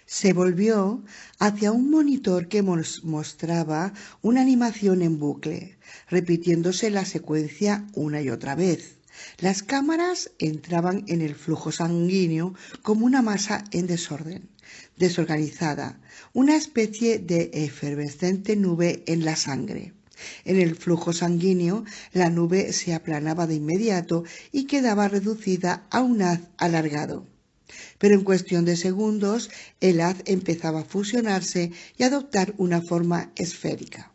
Se volvió hacia un monitor que mostraba una animación en bucle, repitiéndose la secuencia una y otra vez. Las cámaras entraban en el flujo sanguíneo como una masa en desorden, desorganizada, una especie de efervescente nube en la sangre. En el flujo sanguíneo, la nube se aplanaba de inmediato y quedaba reducida a un haz alargado. Pero en cuestión de segundos, el haz empezaba a fusionarse y a adoptar una forma esférica.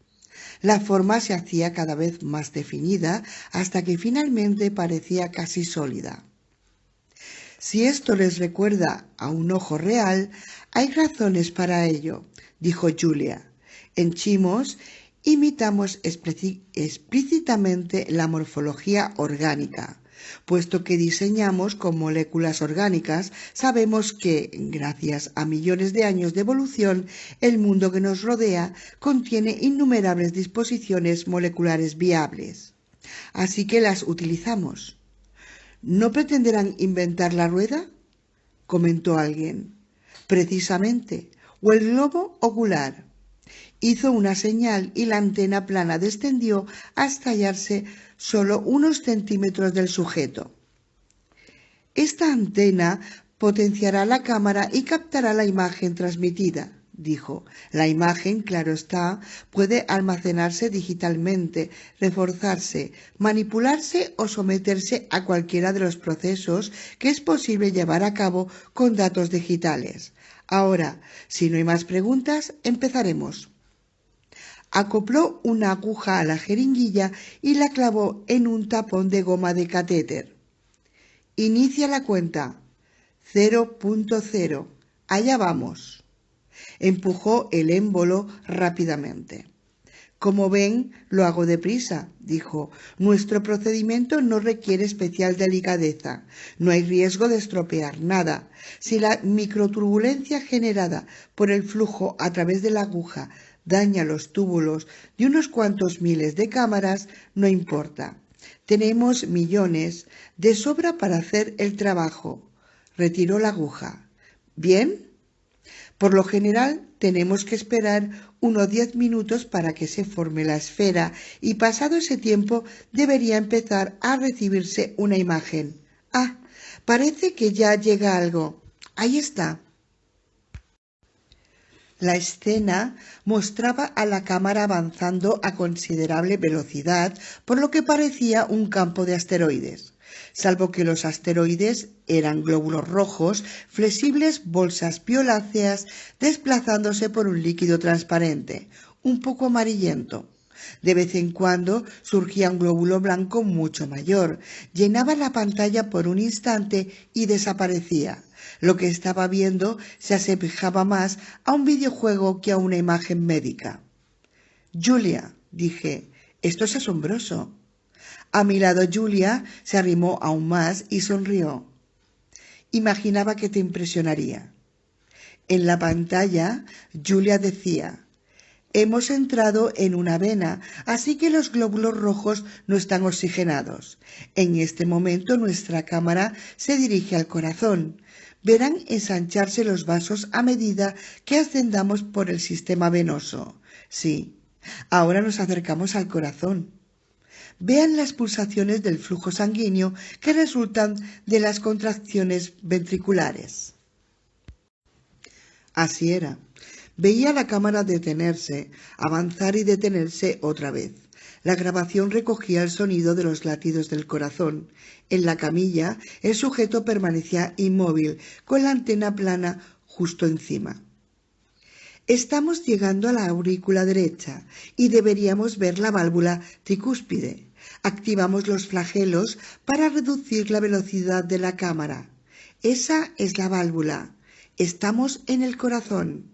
La forma se hacía cada vez más definida hasta que finalmente parecía casi sólida. Si esto les recuerda a un ojo real, hay razones para ello, dijo Julia. En Chimos imitamos explícitamente la morfología orgánica. Puesto que diseñamos con moléculas orgánicas, sabemos que, gracias a millones de años de evolución, el mundo que nos rodea contiene innumerables disposiciones moleculares viables. Así que las utilizamos. ¿No pretenderán inventar la rueda?, comentó alguien. Precisamente, o el globo ocular. Hizo una señal y la antena plana descendió hasta hallarse solo unos centímetros del sujeto. Esta antena potenciará la cámara y captará la imagen transmitida, dijo. La imagen, claro está, puede almacenarse digitalmente, reforzarse, manipularse o someterse a cualquiera de los procesos que es posible llevar a cabo con datos digitales. Ahora, si no hay más preguntas, empezaremos. Acopló una aguja a la jeringuilla y la clavó en un tapón de goma de catéter. Inicia la cuenta. 0.0. Allá vamos. Empujó el émbolo rápidamente. Como ven, lo hago deprisa, dijo. Nuestro procedimiento no requiere especial delicadeza. No hay riesgo de estropear nada. Si la microturbulencia generada por el flujo a través de la aguja daña los túbulos de unos cuantos miles de cámaras, no importa. Tenemos millones de sobra para hacer el trabajo. Retiró la aguja. ¿Bien? Por lo general tenemos que esperar unos 10 minutos para que se forme la esfera y pasado ese tiempo debería empezar a recibirse una imagen. Ah, parece que ya llega algo. Ahí está. La escena mostraba a la cámara avanzando a considerable velocidad por lo que parecía un campo de asteroides. Salvo que los asteroides eran glóbulos rojos, flexibles bolsas violáceas desplazándose por un líquido transparente, un poco amarillento. De vez en cuando surgía un glóbulo blanco mucho mayor, llenaba la pantalla por un instante y desaparecía. Lo que estaba viendo se asemejaba más a un videojuego que a una imagen médica. Julia, dije, esto es asombroso. A mi lado Julia se arrimó aún más y sonrió. Imaginaba que te impresionaría. En la pantalla, Julia decía: hemos entrado en una vena, así que los glóbulos rojos no están oxigenados. En este momento nuestra cámara se dirige al corazón. Verán ensancharse los vasos a medida que ascendamos por el sistema venoso. Sí, ahora nos acercamos al corazón. Vean las pulsaciones del flujo sanguíneo que resultan de las contracciones ventriculares. Así era. Veía la cámara detenerse, avanzar y detenerse otra vez. La grabación recogía el sonido de los latidos del corazón. En la camilla, el sujeto permanecía inmóvil, con la antena plana justo encima. Estamos llegando a la aurícula derecha y deberíamos ver la válvula tricúspide. Activamos los flagelos para reducir la velocidad de la cámara. Esa es la válvula. Estamos en el corazón.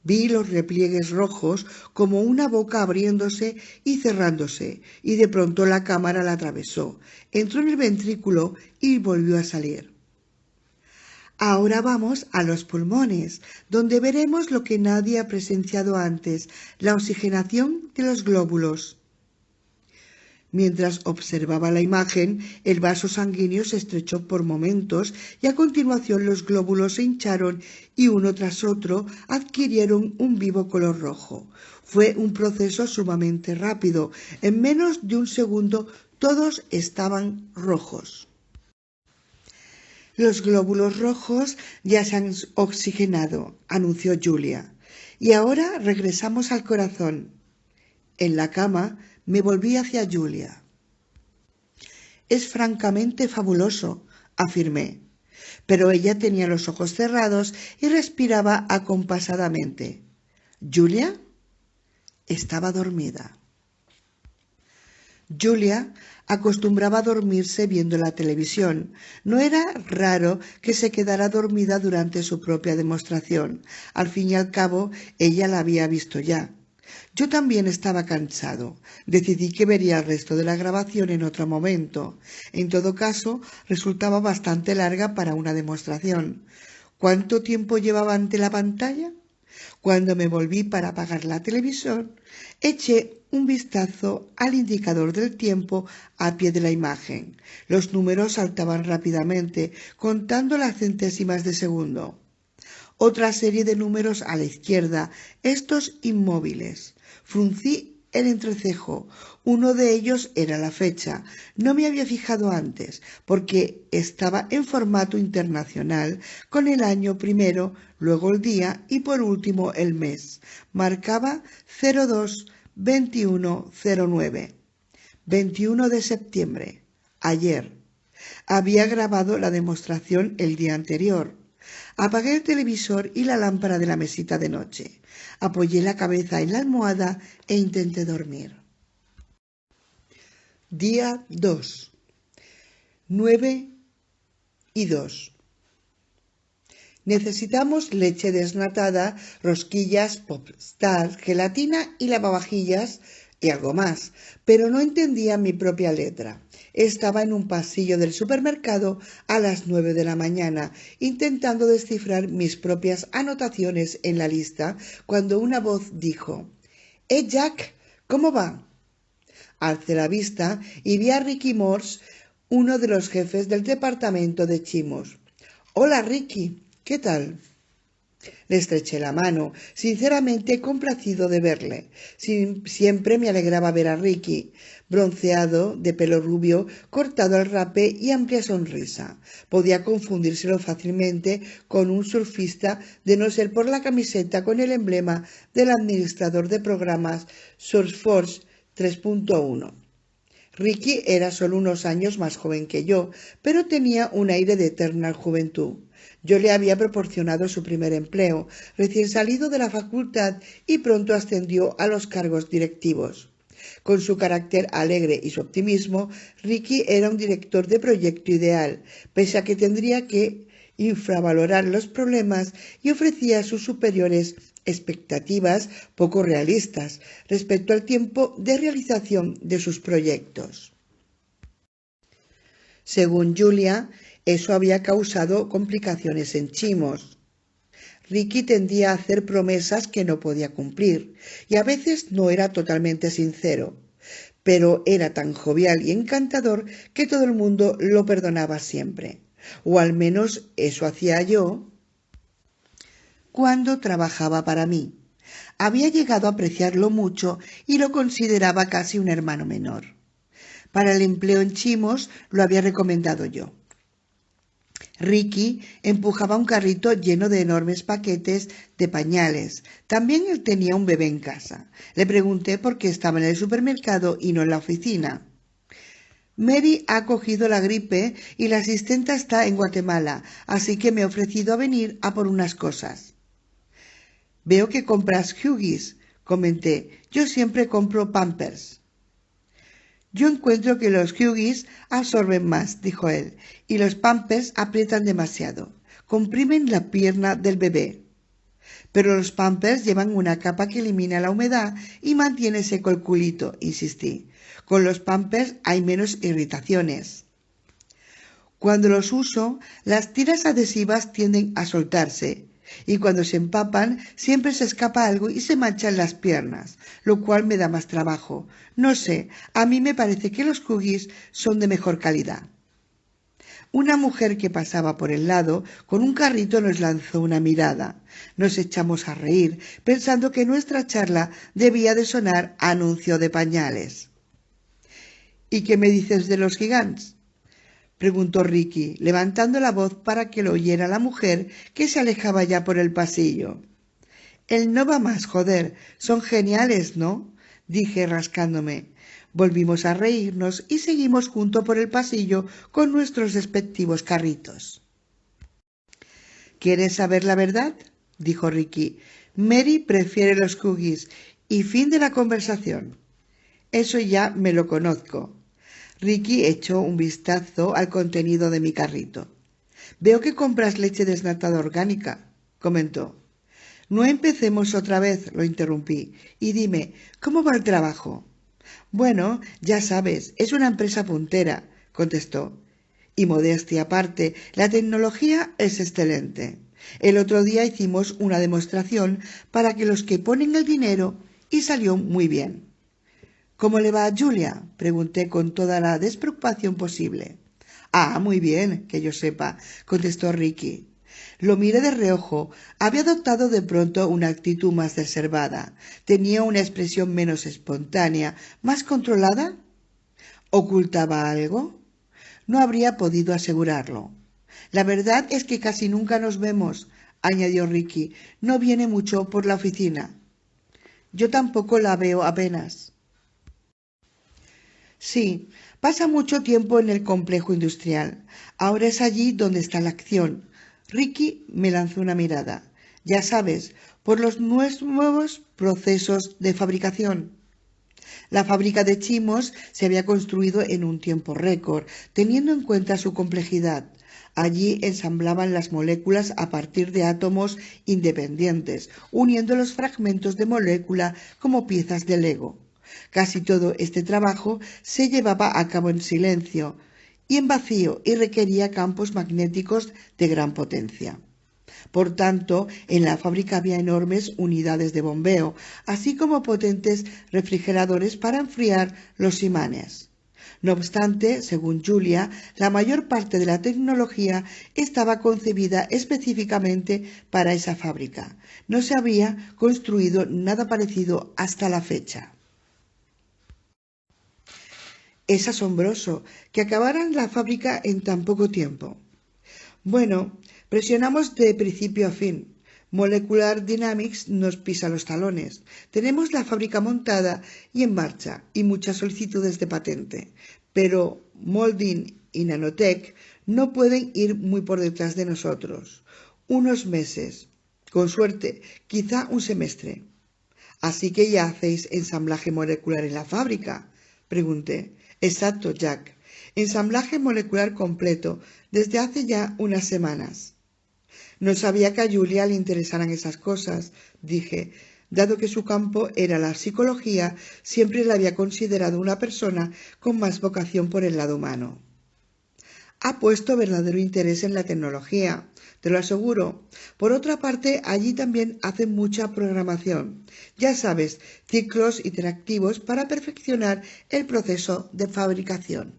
Vi los repliegues rojos como una boca abriéndose y cerrándose, y de pronto la cámara la atravesó, entró en el ventrículo y volvió a salir. Ahora vamos a los pulmones, donde veremos lo que nadie ha presenciado antes, la oxigenación de los glóbulos. Mientras observaba la imagen, el vaso sanguíneo se estrechó por momentos y a continuación los glóbulos se hincharon y uno tras otro adquirieron un vivo color rojo. Fue un proceso sumamente rápido. En menos de un segundo todos estaban rojos. Los glóbulos rojos ya se han oxigenado, anunció Julia. Y ahora regresamos al corazón. En la cama me volví hacia Julia. Es francamente fabuloso, afirmé. Pero ella tenía los ojos cerrados y respiraba acompasadamente. ¿Julia? Estaba dormida. Julia acostumbraba a dormirse viendo la televisión. No era raro que se quedara dormida durante su propia demostración. Al fin y al cabo, ella la había visto ya. Yo también estaba cansado. Decidí que vería el resto de la grabación en otro momento. En todo caso, resultaba bastante larga para una demostración. ¿Cuánto tiempo llevaba ante la pantalla? Cuando me volví para apagar la televisión, eché un vistazo al indicador del tiempo a pie de la imagen. Los números saltaban rápidamente, contando las centésimas de segundo. Otra serie de números a la izquierda, estos inmóviles. Fruncí el entrecejo. Uno de ellos era la fecha. No me había fijado antes, porque estaba en formato internacional, con el año primero, luego el día y por último el mes. Marcaba 02-2109. 21 de septiembre. Ayer. Había grabado la demostración el día anterior. Apagué el televisor y la lámpara de la mesita de noche. Apoyé la cabeza en la almohada e intenté dormir. Día 2. 9:02. Necesitamos leche desnatada, rosquillas, Popstar, gelatina y lavavajillas y algo más, pero no entendía mi propia letra. Estaba en un pasillo del supermercado a las 9 de la mañana, intentando descifrar mis propias anotaciones en la lista, cuando una voz dijo: Jack, ¿cómo va? Alcé la vista y vi a Ricky Morse, uno de los jefes del departamento de chimos. Hola, Ricky, ¿qué tal? Le estreché la mano, sinceramente complacido de verle. Siempre me alegraba ver a Ricky, bronceado, de pelo rubio, cortado al rape y amplia sonrisa. Podía confundírselo fácilmente con un surfista de no ser por la camiseta con el emblema del administrador de programas Surfforce 3.1. Ricky era solo unos años más joven que yo, pero tenía un aire de eterna juventud. Yo le había proporcionado su primer empleo, recién salido de la facultad, y pronto ascendió a los cargos directivos. Con su carácter alegre y su optimismo, Ricky era un director de proyecto ideal, pese a que tendría que infravalorar los problemas y ofrecía a sus superiores expectativas poco realistas respecto al tiempo de realización de sus proyectos. Según Julia, eso había causado complicaciones en chimos. Ricky tendía a hacer promesas que no podía cumplir y a veces no era totalmente sincero, pero era tan jovial y encantador que todo el mundo lo perdonaba siempre, o al menos eso hacía yo cuando trabajaba para mí. Había llegado a apreciarlo mucho y lo consideraba casi un hermano menor. Para el empleo en chimos lo había recomendado yo. Ricky empujaba un carrito lleno de enormes paquetes de pañales. También él tenía un bebé en casa. Le pregunté por qué estaba en el supermercado y no en la oficina. Mary ha cogido la gripe y la asistenta está en Guatemala, así que me he ofrecido a venir a por unas cosas. Veo que compras Huggies, comenté. Yo siempre compro Pampers. Yo encuentro que los Huggies absorben más, dijo él, y los Pampers aprietan demasiado. Comprimen la pierna del bebé. Pero los Pampers llevan una capa que elimina la humedad y mantiene seco el culito, insistí. Con los Pampers hay menos irritaciones. Cuando los uso, las tiras adhesivas tienden a soltarse. Y cuando se empapan, siempre se escapa algo y se manchan las piernas, lo cual me da más trabajo. No sé, a mí me parece que los cookies son de mejor calidad. Una mujer que pasaba por el lado con un carrito nos lanzó una mirada. Nos echamos a reír, pensando que nuestra charla debía de sonar a anuncio de pañales. ¿Y qué me dices de los gigantes?, preguntó Ricky, levantando la voz para que lo oyera la mujer que se alejaba ya por el pasillo. Él no va más, joder, son geniales, ¿no?, dije rascándome. Volvimos a reírnos y seguimos juntos por el pasillo con nuestros respectivos carritos. ¿Quieres saber la verdad?, dijo Ricky. Mary prefiere los cookies y fin de la conversación. Eso ya me lo conozco. Ricky echó un vistazo al contenido de mi carrito. Veo que compras leche desnatada orgánica, comentó. No empecemos otra vez, lo interrumpí, y dime, ¿cómo va el trabajo? Bueno, ya sabes, es una empresa puntera, contestó. Y modestia aparte, la tecnología es excelente. El otro día hicimos una demostración para que los que ponen el dinero y salió muy bien. ¿Cómo le va a Julia?, pregunté con toda la despreocupación posible. Ah, muy bien, que yo sepa, contestó Ricky. Lo miré de reojo. Había adoptado de pronto una actitud más reservada. Tenía una expresión menos espontánea, más controlada. ¿Ocultaba algo? No habría podido asegurarlo. La verdad es que casi nunca nos vemos, añadió Ricky. No viene mucho por la oficina. Yo tampoco la veo apenas. Sí, pasa mucho tiempo en el complejo industrial. Ahora es allí donde está la acción. Ricky me lanzó una mirada. Ya sabes, por los nuevos procesos de fabricación. La fábrica de Chimos se había construido en un tiempo récord, teniendo en cuenta su complejidad. Allí ensamblaban las moléculas a partir de átomos independientes, uniendo los fragmentos de molécula como piezas de Lego. Casi todo este trabajo se llevaba a cabo en silencio y en vacío y requería campos magnéticos de gran potencia. Por tanto, en la fábrica había enormes unidades de bombeo, así como potentes refrigeradores para enfriar los imanes. No obstante, según Julia, la mayor parte de la tecnología estaba concebida específicamente para esa fábrica. No se había construido nada parecido hasta la fecha. Es asombroso que acabaran la fábrica en tan poco tiempo. Bueno, presionamos de principio a fin. Molecular Dynamics nos pisa los talones. Tenemos la fábrica montada y en marcha y muchas solicitudes de patente. Pero Molding y Nanotech no pueden ir muy por detrás de nosotros. Unos meses, con suerte, quizá un semestre. ¿Así que ya hacéis ensamblaje molecular en la fábrica?, pregunté. Exacto, Jack. Ensamblaje molecular completo desde hace ya unas semanas. No sabía que a Julia le interesaran esas cosas, dije. Dado que su campo era la psicología, siempre la había considerado una persona con más vocación por el lado humano. Ha puesto verdadero interés en la tecnología, te lo aseguro. Por otra parte, allí también hacen mucha programación. Ya sabes, ciclos interactivos para perfeccionar el proceso de fabricación.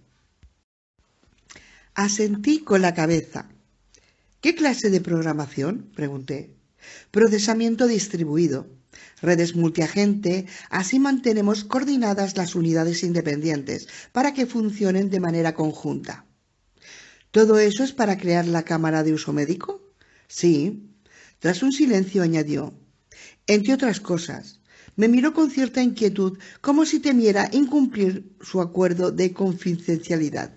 Asentí con la cabeza. ¿Qué clase de programación?, pregunté. Procesamiento distribuido, redes multiagente, así mantenemos coordinadas las unidades independientes para que funcionen de manera conjunta. ¿Todo eso es para crear la cámara de uso médico? Sí. Tras un silencio añadió. Entre otras cosas, me miró con cierta inquietud, como si temiera incumplir su acuerdo de confidencialidad.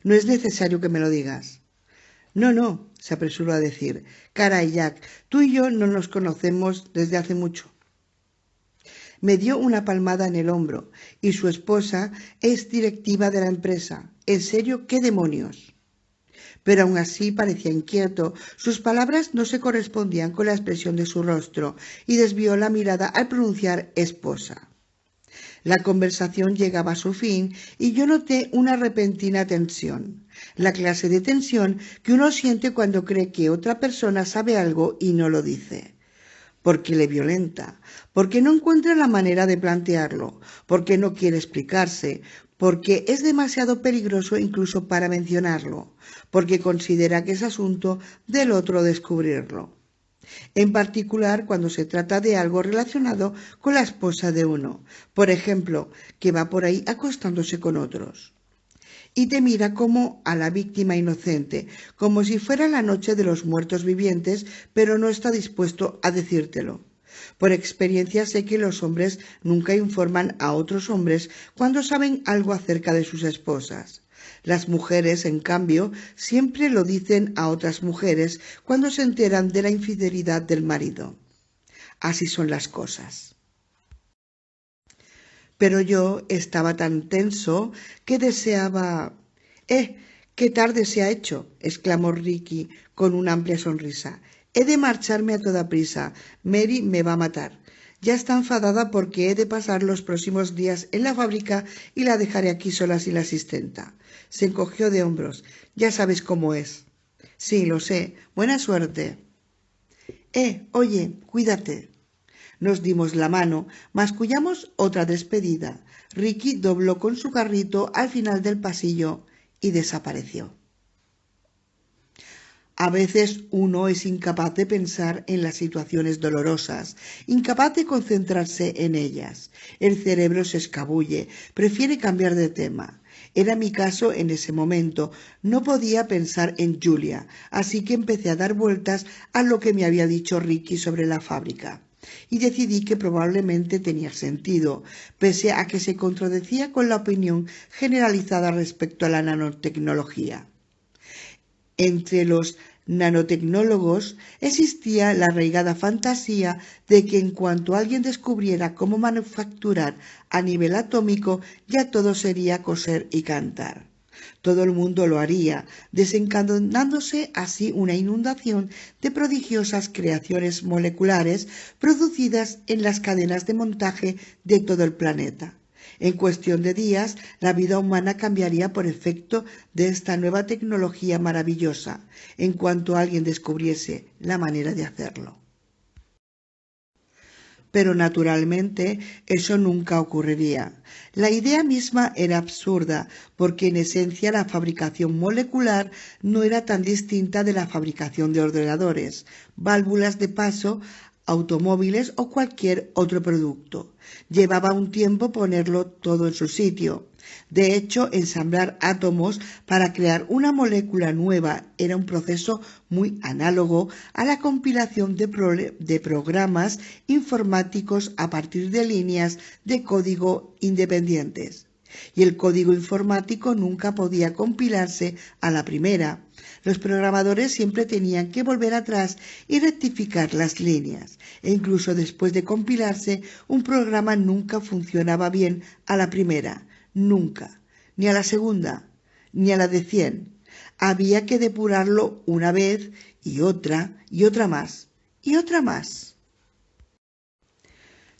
No es necesario que me lo digas. No, se apresuró a decir. Caray, Jack, tú y yo no nos conocemos desde hace mucho. Me dio una palmada en el hombro, y su esposa es directiva de la empresa. ¿En serio, qué demonios? Pero aún así parecía inquieto. Sus palabras no se correspondían con la expresión de su rostro, y desvió la mirada al pronunciar esposa. La conversación llegaba a su fin y yo noté una repentina tensión, la clase de tensión que uno siente cuando cree que otra persona sabe algo y no lo dice. Porque le violenta, porque no encuentra la manera de plantearlo, porque no quiere explicarse, porque es demasiado peligroso incluso para mencionarlo, porque considera que es asunto del otro descubrirlo. En particular cuando se trata de algo relacionado con la esposa de uno, por ejemplo, que va por ahí acostándose con otros. Y te mira como a la víctima inocente, como si fuera la noche de los muertos vivientes, pero no está dispuesto a decírtelo. Por experiencia sé que los hombres nunca informan a otros hombres cuando saben algo acerca de sus esposas. Las mujeres, en cambio, siempre lo dicen a otras mujeres cuando se enteran de la infidelidad del marido. Así son las cosas. Pero yo estaba tan tenso que deseaba... ¡Qué tarde se ha hecho! Exclamó Ricky con una amplia sonrisa. He de marcharme a toda prisa. Mary me va a matar. Ya está enfadada porque he de pasar los próximos días en la fábrica y la dejaré aquí sola sin la asistenta. Se encogió de hombros. Ya sabes cómo es. Sí, lo sé. Buena suerte. Oye, cuídate. Nos dimos la mano, mascullamos otra despedida. Ricky dobló con su carrito al final del pasillo y desapareció. A veces uno es incapaz de pensar en las situaciones dolorosas, incapaz de concentrarse en ellas. El cerebro se escabulle, prefiere cambiar de tema. Era mi caso en ese momento. No podía pensar en Julia, así que empecé a dar vueltas a lo que me había dicho Ricky sobre la fábrica. Y decidí que probablemente tenía sentido, pese a que se contradecía con la opinión generalizada respecto a la nanotecnología. Entre los nanotecnólogos existía la arraigada fantasía de que en cuanto alguien descubriera cómo manufacturar a nivel atómico, ya todo sería coser y cantar. Todo el mundo lo haría, desencadenándose así una inundación de prodigiosas creaciones moleculares producidas en las cadenas de montaje de todo el planeta. En cuestión de días, la vida humana cambiaría por efecto de esta nueva tecnología maravillosa, en cuanto alguien descubriese la manera de hacerlo. Pero naturalmente eso nunca ocurriría. La idea misma era absurda, porque en esencia la fabricación molecular no era tan distinta de la fabricación de ordenadores, válvulas de paso, automóviles o cualquier otro producto. Llevaba un tiempo ponerlo todo en su sitio. De hecho, ensamblar átomos para crear una molécula nueva era un proceso muy análogo a la compilación de programas informáticos a partir de líneas de código independientes. Y el código informático nunca podía compilarse a la primera. Los programadores siempre tenían que volver atrás y rectificar las líneas. E incluso después de compilarse, un programa nunca funcionaba bien a la primera. Nunca. Ni a la segunda, ni a la de 100. Había que depurarlo una vez y otra más, y otra más.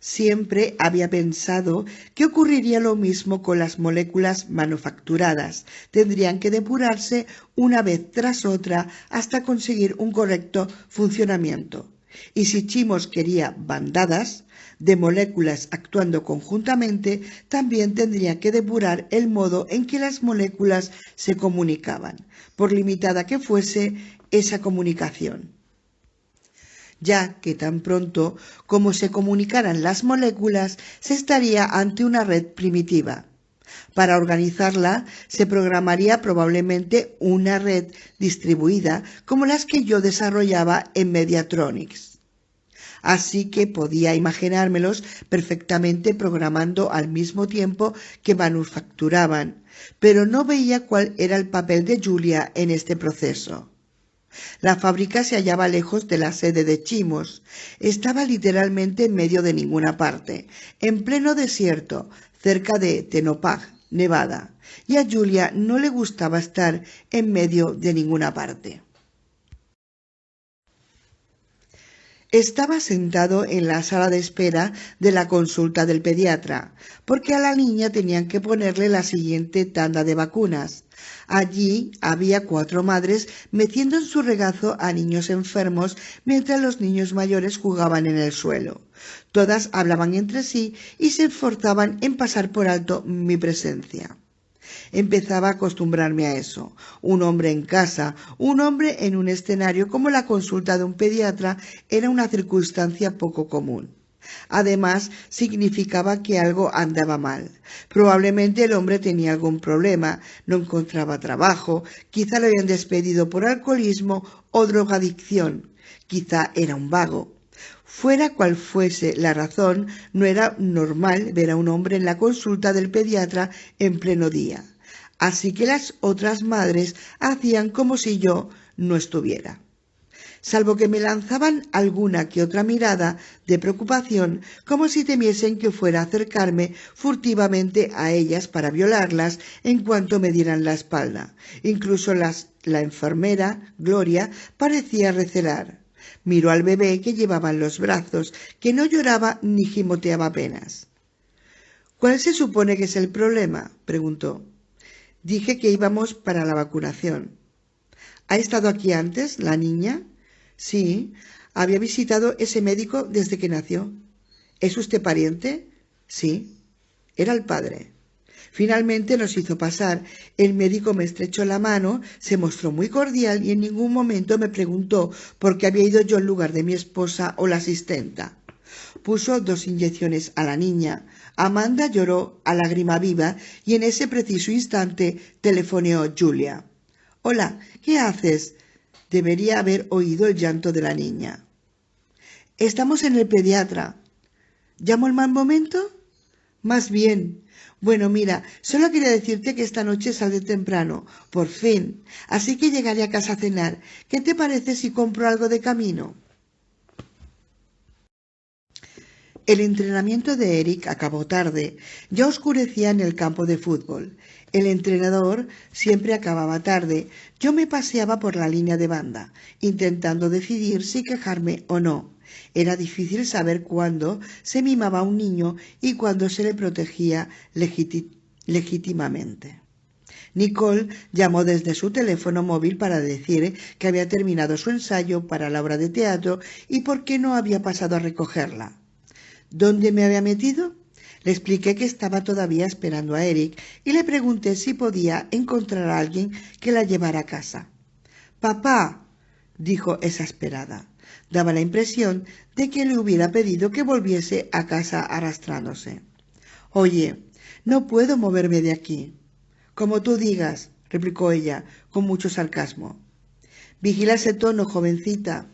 Siempre había pensado que ocurriría lo mismo con las moléculas manufacturadas. Tendrían que depurarse una vez tras otra hasta conseguir un correcto funcionamiento. Y si Chimos quería bandadas de moléculas actuando conjuntamente, también tendría que depurar el modo en que las moléculas se comunicaban, por limitada que fuese esa comunicación, ya que tan pronto como se comunicaran las moléculas se estaría ante una red primitiva. Para organizarla se programaría probablemente una red distribuida como las que yo desarrollaba en Mediatronics. Así que podía imaginármelos perfectamente programando al mismo tiempo que manufacturaban, pero no veía cuál era el papel de Julia en este proceso. La fábrica se hallaba lejos de la sede de Chimos. Estaba literalmente en medio de ninguna parte, en pleno desierto, cerca de Tenopag, Nevada, y a Julia no le gustaba estar en medio de ninguna parte. Estaba sentado en la sala de espera de la consulta del pediatra, porque a la niña tenían que ponerle la siguiente tanda de vacunas. Allí había 4 madres metiendo en su regazo a niños enfermos mientras los niños mayores jugaban en el suelo. Todas hablaban entre sí y se esforzaban en pasar por alto mi presencia. Empezaba a acostumbrarme a eso. Un hombre en casa, un hombre en un escenario como la consulta de un pediatra era una circunstancia poco común. Además, significaba que algo andaba mal. Probablemente el hombre tenía algún problema, no encontraba trabajo, quizá lo habían despedido por alcoholismo o drogadicción, quizá era un vago. Fuera cual fuese la razón, no era normal ver a un hombre en la consulta del pediatra en pleno día. Así que las otras madres hacían como si yo no estuviera. Salvo que me lanzaban alguna que otra mirada de preocupación, como si temiesen que fuera a acercarme furtivamente a ellas para violarlas en cuanto me dieran la espalda. Incluso la enfermera, Gloria, parecía recelar. Miró al bebé que llevaba en los brazos, que no lloraba ni gimoteaba apenas. ¿Cuál se supone que es el problema?, preguntó. Dije que íbamos para la vacunación. ¿Ha estado aquí antes, la niña? Sí, había visitado ese médico desde que nació. ¿Es usted pariente? Sí, era el padre. Finalmente nos hizo pasar. El médico me estrechó la mano, se mostró muy cordial y en ningún momento me preguntó por qué había ido yo en lugar de mi esposa o la asistenta. Puso 2 inyecciones a la niña. Amanda lloró a lágrima viva y en ese preciso instante telefoneó Julia. «Hola, ¿qué haces?» Debería haber oído el llanto de la niña. «Estamos en el pediatra». ¿Llamo al mal momento? Más bien. Bueno, mira, solo quería decirte que esta noche saldré temprano, por fin, así que llegaré a casa a cenar. ¿Qué te parece si compro algo de camino? El entrenamiento de Eric acabó tarde. Ya oscurecía en el campo de fútbol. El entrenador siempre acababa tarde. Yo me paseaba por la línea de banda, intentando decidir si quejarme o no. Era difícil saber cuándo se mimaba a un niño y cuándo se le protegía legítimamente. Nicole llamó desde su teléfono móvil para decir que había terminado su ensayo para la obra de teatro y por qué no había pasado a recogerla. ¿Dónde me había metido? Le expliqué que estaba todavía esperando a Eric y le pregunté si podía encontrar a alguien que la llevara a casa. «Papá», dijo exasperada. Daba la impresión de que le hubiera pedido que volviese a casa arrastrándose. «Oye, no puedo moverme de aquí». «Como tú digas», replicó ella con mucho sarcasmo. «Vigila ese tono, jovencita».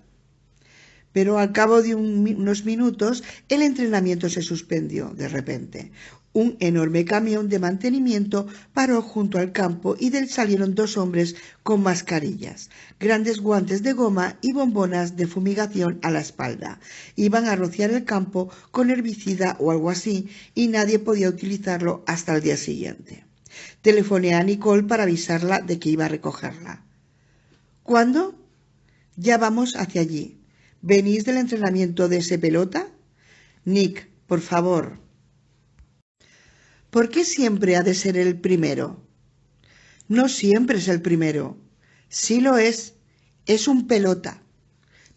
Pero al cabo de unos minutos el entrenamiento se suspendió de repente. Un enorme camión de mantenimiento paró junto al campo y de él salieron 2 hombres con mascarillas, grandes guantes de goma y bombonas de fumigación a la espalda. Iban a rociar el campo con herbicida o algo así y nadie podía utilizarlo hasta el día siguiente. Telefoné a Nicole para avisarla de que iba a recogerla. ¿Cuándo? Ya vamos hacia allí. ¿Venís del entrenamiento de ese pelota? Nick, por favor. ¿Por qué siempre ha de ser el primero? No siempre es el primero. Sí lo es. Es un pelota.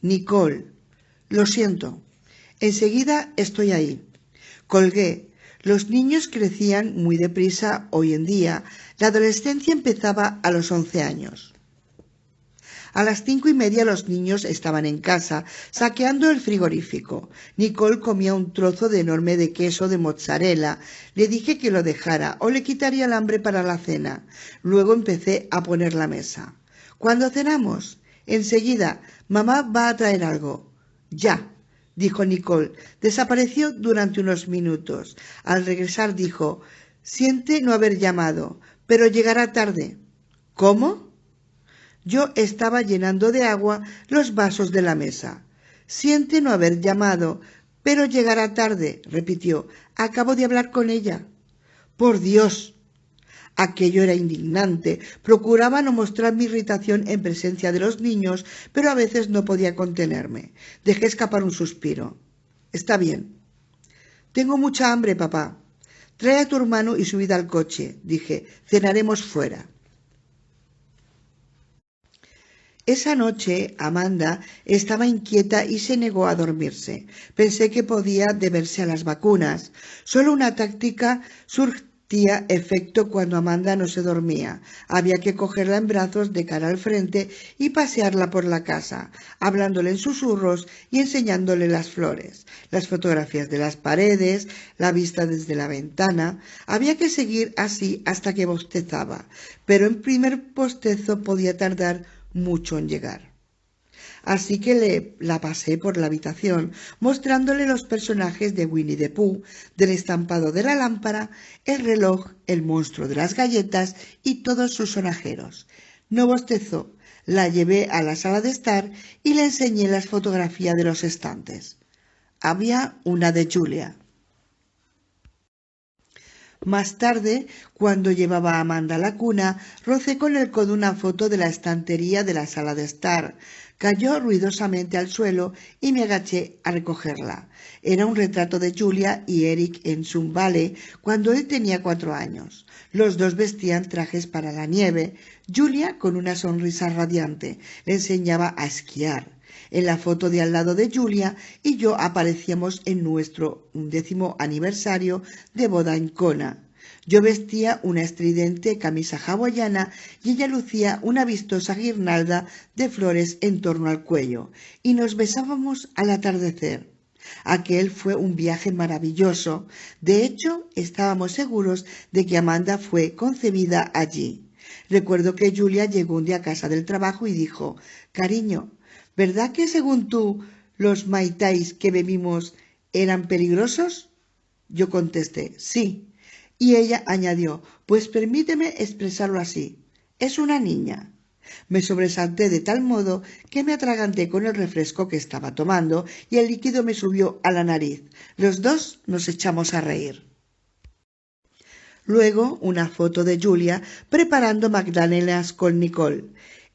Nicole, lo siento. Enseguida estoy ahí. Colgué. Los niños crecían muy deprisa hoy en día. La adolescencia empezaba a los 11 años. A las 5:30 los niños estaban en casa, saqueando el frigorífico. Nicole comía un trozo de enorme de queso de mozzarella. Le dije que lo dejara o le quitaría el hambre para la cena. Luego empecé a poner la mesa. ¿Cuándo cenamos? Enseguida. Mamá va a traer algo. Ya, dijo Nicole. Desapareció durante unos minutos. Al regresar dijo: siente no haber llamado, pero llegará tarde. ¿Cómo? Yo estaba llenando de agua los vasos de la mesa. Siente no haber llamado, pero llegará tarde, repitió. Acabo de hablar con ella. Por Dios. Aquello era indignante. Procuraba no mostrar mi irritación en presencia de los niños, pero a veces no podía contenerme. Dejé escapar un suspiro. Está bien. Tengo mucha hambre, papá. Trae a tu hermano y subid al coche, dije. Cenaremos fuera. Esa noche Amanda estaba inquieta y se negó a dormirse. Pensé que podía deberse a las vacunas. Solo una táctica surtía efecto cuando Amanda no se dormía. Había que cogerla en brazos de cara al frente y pasearla por la casa, hablándole en susurros y enseñándole las flores, las fotografías de las paredes, la vista desde la ventana. Había que seguir así hasta que bostezaba, pero el primer bostezo podía tardar mucho en llegar. Así que la pasé por la habitación, mostrándole los personajes de Winnie the Pooh, del estampado de la lámpara, el reloj, el monstruo de las galletas y todos sus sonajeros. No bostezó. La llevé a la sala de estar y le enseñé las fotografías de los estantes. Había una de Julia. Más tarde, cuando llevaba a Amanda a la cuna, rocé con el codo una foto de la estantería de la sala de estar. Cayó ruidosamente al suelo y me agaché a recogerla. Era un retrato de Julia y Eric en Sun Valley cuando él tenía 4 años. Los dos vestían trajes para la nieve. Julia, con una sonrisa radiante, le enseñaba a esquiar. En la foto de al lado de Julia y yo aparecíamos en nuestro 10º aniversario de boda en Kona. Yo vestía una estridente camisa hawaiana y ella lucía una vistosa guirnalda de flores en torno al cuello, y nos besábamos al atardecer. Aquel fue un viaje maravilloso. De hecho, estábamos seguros de que Amanda fue concebida allí. Recuerdo que Julia llegó un día a casa del trabajo y dijo: «Cariño, ¿verdad que según tú los mai tais que bebimos eran peligrosos?» Yo contesté: «Sí». Y ella añadió: «Pues permíteme expresarlo así. Es una niña». Me sobresalté de tal modo que me atraganté con el refresco que estaba tomando y el líquido me subió a la nariz. Los dos nos echamos a reír. Luego una foto de Julia preparando magdalenas con Nicole.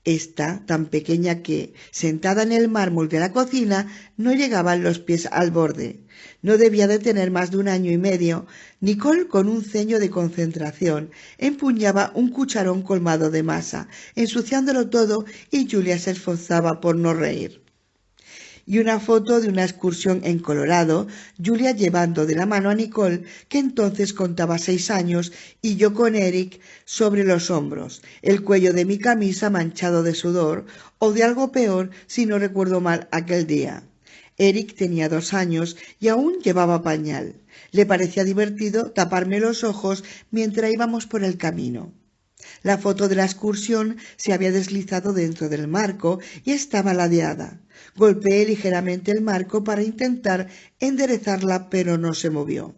Esta, tan pequeña que, sentada en el mármol de la cocina, no llegaban los pies al borde. No debía de tener más de 1 año y medio. Nicole, con un ceño de concentración, empuñaba un cucharón colmado de masa, ensuciándolo todo, y Julia se esforzaba por no reír. Y una foto de una excursión en Colorado, Julia llevando de la mano a Nicole, que entonces contaba 6 años, y yo con Eric sobre los hombros, el cuello de mi camisa manchado de sudor, o de algo peor si no recuerdo mal aquel día. Eric tenía 2 años y aún llevaba pañal. Le parecía divertido taparme los ojos mientras íbamos por el camino. La foto de la excursión se había deslizado dentro del marco y estaba ladeada. Golpeé ligeramente el marco para intentar enderezarla, pero no se movió.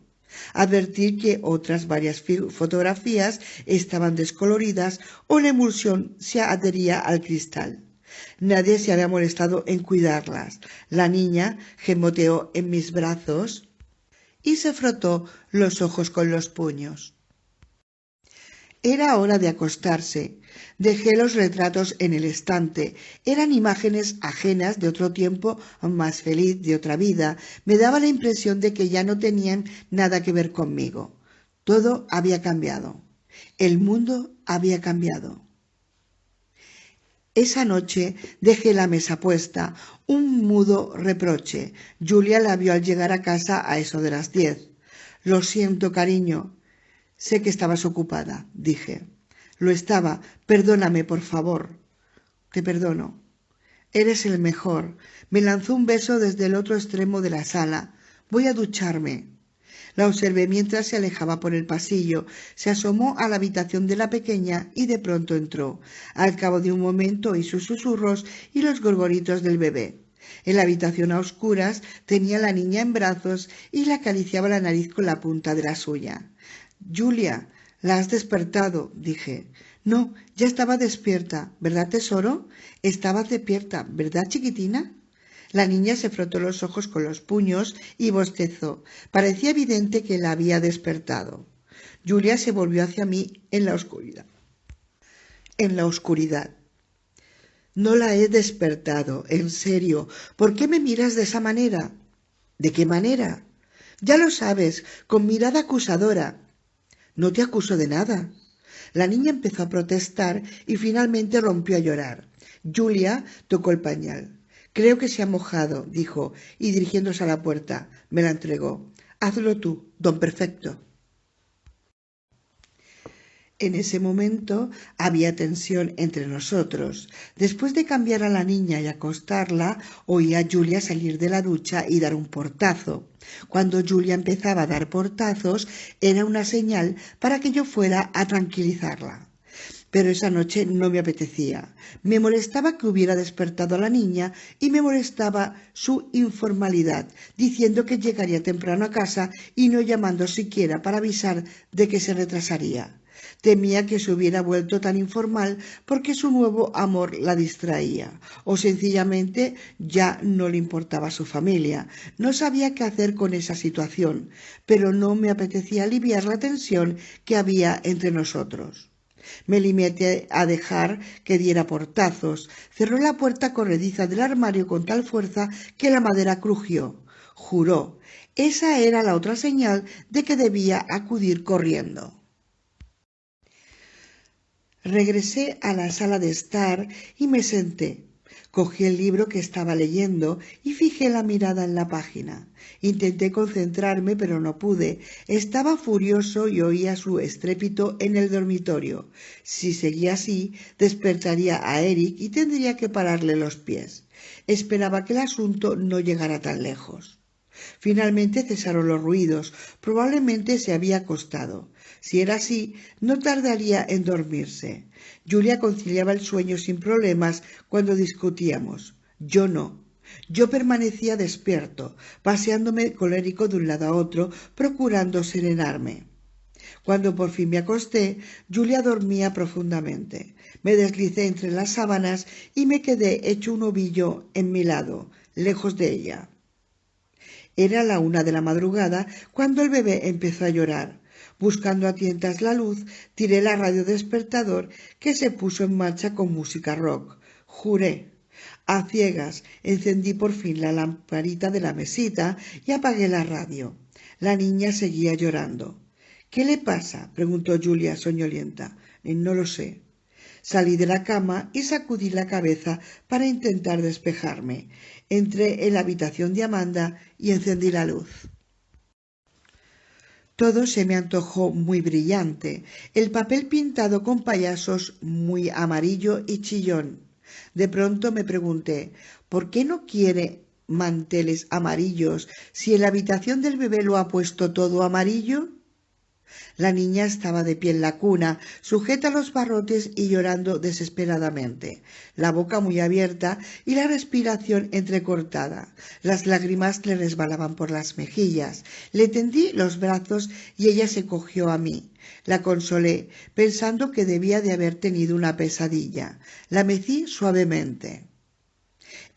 Advertí que otras varias fotografías estaban descoloridas o la emulsión se adhería al cristal. Nadie se había molestado en cuidarlas. La niña gemoteó en mis brazos y se frotó los ojos con los puños. Era hora de acostarse. Dejé los retratos en el estante. Eran imágenes ajenas de otro tiempo más feliz, de otra vida. Me daba la impresión de que ya no tenían nada que ver conmigo. Todo había cambiado. El mundo había cambiado. Esa noche dejé la mesa puesta, un mudo reproche. Julia la vio al llegar a casa a eso de las 10. «Lo siento, cariño». «Sé que estabas ocupada», dije. «Lo estaba. Perdóname, por favor». «Te perdono. Eres el mejor». Me lanzó un beso desde el otro extremo de la sala. «Voy a ducharme». La observé mientras se alejaba por el pasillo. Se asomó a la habitación de la pequeña y de pronto entró. Al cabo de un momento oí sus susurros y los gorgoritos del bebé. En la habitación a oscuras tenía a la niña en brazos y le acariciaba la nariz con la punta de la suya. «Julia, ¿la has despertado?», dije. «No, ya estaba despierta, ¿verdad, tesoro? Estabas despierta, ¿verdad, chiquitina?». La niña se frotó los ojos con los puños y bostezó. Parecía evidente que la había despertado. Julia se volvió hacia mí en la oscuridad. No la he despertado, en serio. ¿Por qué me miras de esa manera? ¿De qué manera? Ya lo sabes, con mirada acusadora. No te acuso de nada. La niña empezó a protestar y finalmente rompió a llorar. Julia tocó el pañal. Creo que se ha mojado, dijo, y dirigiéndose a la puerta, me la entregó. Hazlo tú, don perfecto. En ese momento había tensión entre nosotros. Después de cambiar a la niña y acostarla, oí a Julia salir de la ducha y dar un portazo. Cuando Julia empezaba a dar portazos, era una señal para que yo fuera a tranquilizarla. Pero esa noche no me apetecía. Me molestaba que hubiera despertado a la niña y me molestaba su informalidad, diciendo que llegaría temprano a casa y no llamando siquiera para avisar de que se retrasaría. Temía que se hubiera vuelto tan informal porque su nuevo amor la distraía, o sencillamente ya no le importaba su familia. No sabía qué hacer con esa situación, pero no me apetecía aliviar la tensión que había entre nosotros. Me limité a dejar que diera portazos. Cerró la puerta corrediza del armario con tal fuerza que la madera crujió. Juró. Esa era la otra señal de que debía acudir corriendo. Regresé a la sala de estar y me senté. Cogí el libro que estaba leyendo y fijé la mirada en la página. Intenté concentrarme, pero no pude. Estaba furioso y oía su estrépito en el dormitorio. Si seguía así, despertaría a Eric y tendría que pararle los pies. Esperaba que el asunto no llegara tan lejos. Finalmente cesaron los ruidos. Probablemente se había acostado. Si era así, no tardaría en dormirse. Julia conciliaba el sueño sin problemas cuando discutíamos. Yo no. Yo permanecía despierto, paseándome colérico de un lado a otro, procurando serenarme. Cuando por fin me acosté, Julia dormía profundamente. Me deslicé entre las sábanas y me quedé hecho un ovillo en mi lado, lejos de ella. Era la 1 de la madrugada cuando el bebé empezó a llorar. Buscando a tientas la luz, tiré la radio despertador que se puso en marcha con música rock. Juré. A ciegas encendí por fin la lamparita de la mesita y apagué la radio. La niña seguía llorando. ¿Qué le pasa?, preguntó Julia soñolienta. No lo sé. Salí de la cama y sacudí la cabeza para intentar despejarme. Entré en la habitación de Amanda y encendí la luz. Todo se me antojó muy brillante, el papel pintado con payasos muy amarillo y chillón. De pronto me pregunté, ¿por qué no quiere manteles amarillos si en la habitación del bebé lo ha puesto todo amarillo? La niña estaba de pie en la cuna, sujeta a los barrotes y llorando desesperadamente, la boca muy abierta y la respiración entrecortada. Las lágrimas le resbalaban por las mejillas. Le tendí los brazos y ella se cogió a mí. La consolé, pensando que debía de haber tenido una pesadilla. La mecí suavemente.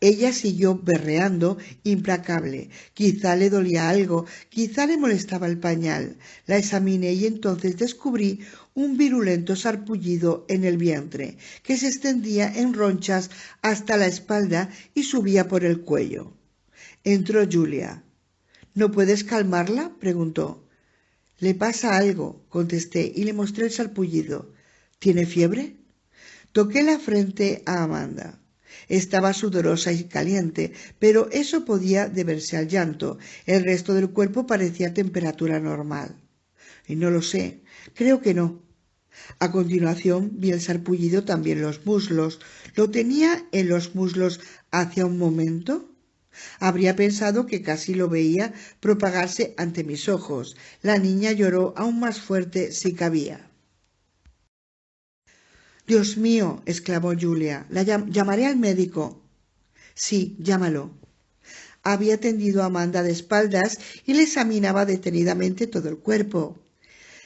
Ella siguió berreando, implacable. Quizá le dolía algo, quizá le molestaba el pañal. La examiné y entonces descubrí un virulento sarpullido en el vientre, que se extendía en ronchas hasta la espalda y subía por el cuello. Entró Julia. ¿No puedes calmarla?, preguntó. Le pasa algo, contesté y le mostré el sarpullido. ¿Tiene fiebre? Toqué la frente a Amanda. Estaba sudorosa y caliente, pero eso podía deberse al llanto. El resto del cuerpo parecía a temperatura normal. Y no lo sé, creo que no. A continuación vi el sarpullido también en los muslos. ¿Lo tenía en los muslos hacia un momento? Habría pensado que casi lo veía propagarse ante mis ojos. La niña lloró aún más fuerte si cabía. «Dios mío», exclamó Julia, «llamaré al médico». «Sí, llámalo». Había tendido a Amanda de espaldas y le examinaba detenidamente todo el cuerpo.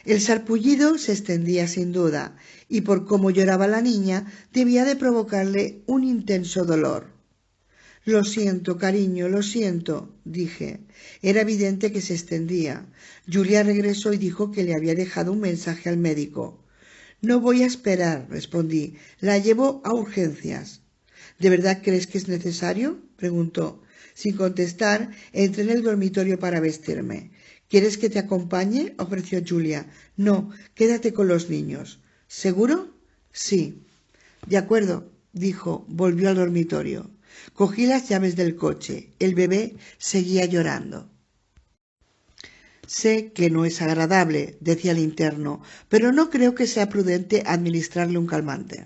El sarpullido se extendía sin duda, y por cómo lloraba la niña, debía de provocarle un intenso dolor. Lo siento, cariño, lo siento, dije. Era evidente que se extendía. Julia regresó y dijo que le había dejado un mensaje al médico. No voy a esperar, respondí. La llevo a urgencias. ¿De verdad crees que es necesario?, preguntó. Sin contestar, entré en el dormitorio para vestirme. ¿Quieres que te acompañe?, ofreció Julia. No, quédate con los niños. ¿Seguro? Sí. De acuerdo, dijo. Volvió al dormitorio. Cogí las llaves del coche. El bebé seguía llorando. Sé que no es agradable, decía el interno, pero no creo que sea prudente administrarle un calmante.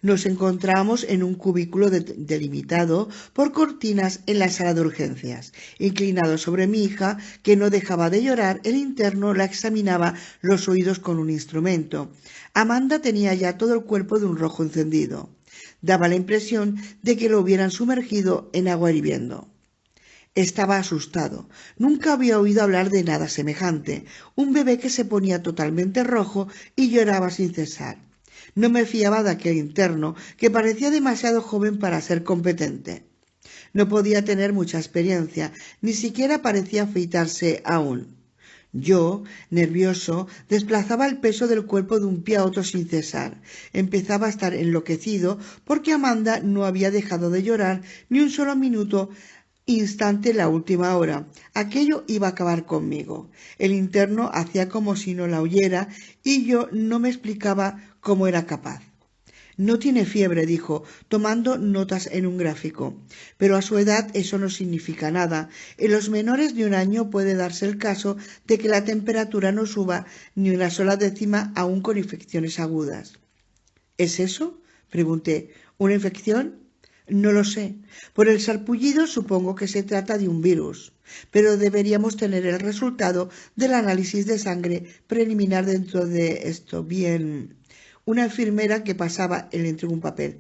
Nos encontramos en un cubículo delimitado por cortinas en la sala de urgencias. Inclinado sobre mi hija, que no dejaba de llorar, el interno la examinaba los oídos con un instrumento. Amanda tenía ya todo el cuerpo de un rojo encendido. Daba la impresión de que lo hubieran sumergido en agua hirviendo. Estaba asustado. Nunca había oído hablar de nada semejante. Un bebé que se ponía totalmente rojo y lloraba sin cesar. No me fiaba de aquel interno, que parecía demasiado joven para ser competente. No podía tener mucha experiencia, ni siquiera parecía afeitarse aún. Yo, nervioso, desplazaba el peso del cuerpo de un pie a otro sin cesar. Empezaba a estar enloquecido porque Amanda no había dejado de llorar ni un solo instante en la última hora. Aquello iba a acabar conmigo. El interno hacía como si no la oyera y yo no me explicaba cómo era capaz. No tiene fiebre, dijo, tomando notas en un gráfico. Pero a su edad eso no significa nada. En los menores de 1 año puede darse el caso de que la temperatura no suba ni una sola décima aún con infecciones agudas. ¿Es eso?, pregunté. ¿Una infección? No lo sé. Por el sarpullido supongo que se trata de un virus, pero deberíamos tener el resultado del análisis de sangre preliminar dentro de esto. Bien. Una enfermera que pasaba le entregó un papel.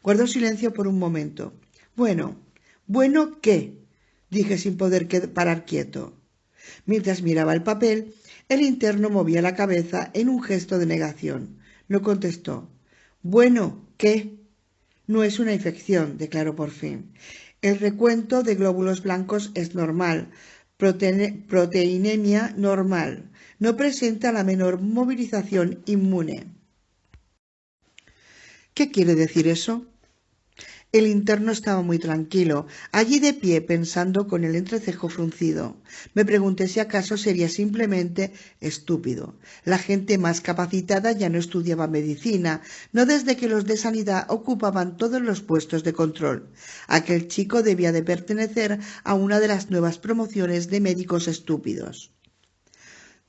Guardó silencio por un momento. Bueno, ¿qué?, dije sin poder parar quieto. Mientras miraba el papel, el interno movía la cabeza en un gesto de negación. No contestó. Bueno, ¿qué? No es una infección, declaró por fin. El recuento de glóbulos blancos es normal. Proteinemia normal. No presenta la menor movilización inmune. ¿Qué quiere decir eso? El interno estaba muy tranquilo, allí de pie, pensando con el entrecejo fruncido. Me pregunté si acaso sería simplemente estúpido. La gente más capacitada ya no estudiaba medicina, no desde que los de sanidad ocupaban todos los puestos de control. Aquel chico debía de pertenecer a una de las nuevas promociones de médicos estúpidos.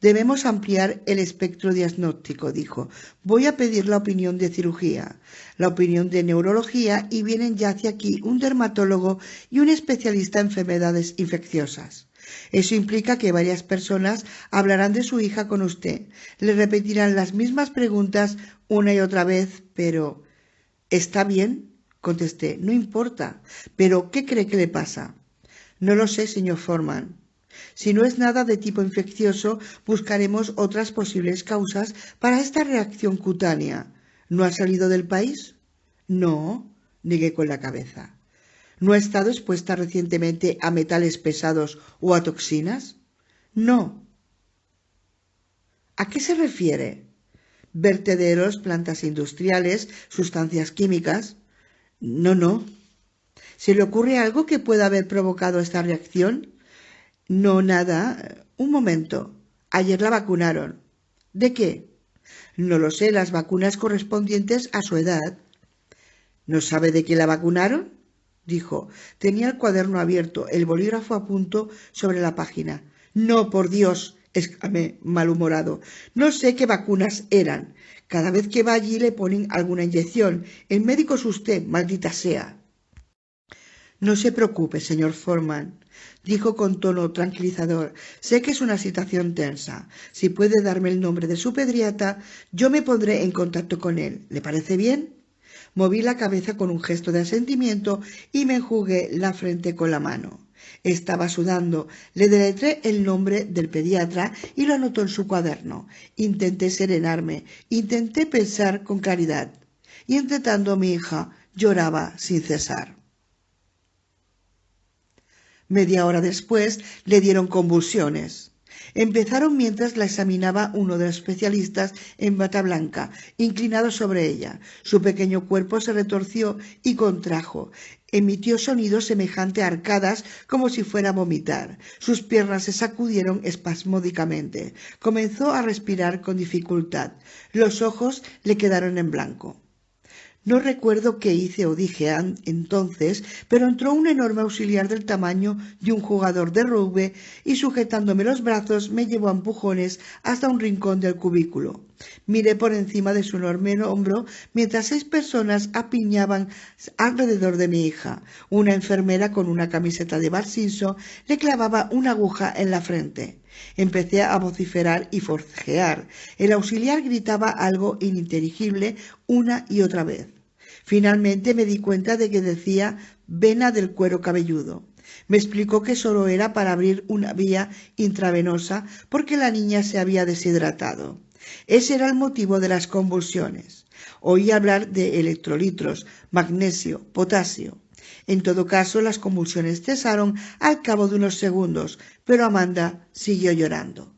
Debemos ampliar el espectro diagnóstico, dijo. Voy a pedir la opinión de cirugía, la opinión de neurología y vienen ya hacia aquí un dermatólogo y un especialista en enfermedades infecciosas. Eso implica que varias personas hablarán de su hija con usted. Le repetirán las mismas preguntas una y otra vez, pero... ¿Está bien?, contesté. No importa. ¿Pero qué cree que le pasa? No lo sé, señor Foreman. Si no es nada de tipo infeccioso, buscaremos otras posibles causas para esta reacción cutánea. ¿No ha salido del país? No, negué con la cabeza. ¿No ha estado expuesta recientemente a metales pesados o a toxinas? No. ¿A qué se refiere? ¿Vertederos, plantas industriales, sustancias químicas? No. ¿Se le ocurre algo que pueda haber provocado esta reacción? No, nada. Un momento. Ayer la vacunaron. ¿De qué? No lo sé, las vacunas correspondientes a su edad. ¿No sabe de qué la vacunaron?, dijo. Tenía el cuaderno abierto, el bolígrafo a punto sobre la página. No, por Dios, exclamé malhumorado. No sé qué vacunas eran. Cada vez que va allí le ponen alguna inyección. El médico es usted, maldita sea. No se preocupe, señor Foreman, dijo con tono tranquilizador. Sé que es una situación tensa. Si puede darme el nombre de su pediatra, yo me pondré en contacto con él. ¿Le parece bien? Moví la cabeza con un gesto de asentimiento y me enjugué la frente con la mano. Estaba sudando. Le deletré el nombre del pediatra y lo anotó en su cuaderno. Intenté serenarme, intenté pensar con claridad. Y entretanto mi hija lloraba sin cesar. Media hora después le dieron convulsiones. Empezaron mientras la examinaba uno de los especialistas en bata blanca, inclinado sobre ella. Su pequeño cuerpo se retorció y contrajo. Emitió sonidos semejantes a arcadas como si fuera a vomitar. Sus piernas se sacudieron espasmódicamente. Comenzó a respirar con dificultad. Los ojos le quedaron en blanco. No recuerdo qué hice o dije entonces, pero entró un enorme auxiliar del tamaño de un jugador de rugby y sujetándome los brazos me llevó a empujones hasta un rincón del cubículo. Miré por encima de su enorme hombro mientras 6 personas apiñaban alrededor de mi hija. Una enfermera con una camiseta de Bart Simpson le clavaba una aguja en la frente. Empecé a vociferar y forcejear. El auxiliar gritaba algo ininteligible una y otra vez. Finalmente me di cuenta de que decía vena del cuero cabelludo. Me explicó que solo era para abrir una vía intravenosa porque la niña se había deshidratado. Ese era el motivo de las convulsiones. Oí hablar de electrolitos, magnesio, potasio. En todo caso, las convulsiones cesaron al cabo de unos segundos, pero Amanda siguió llorando.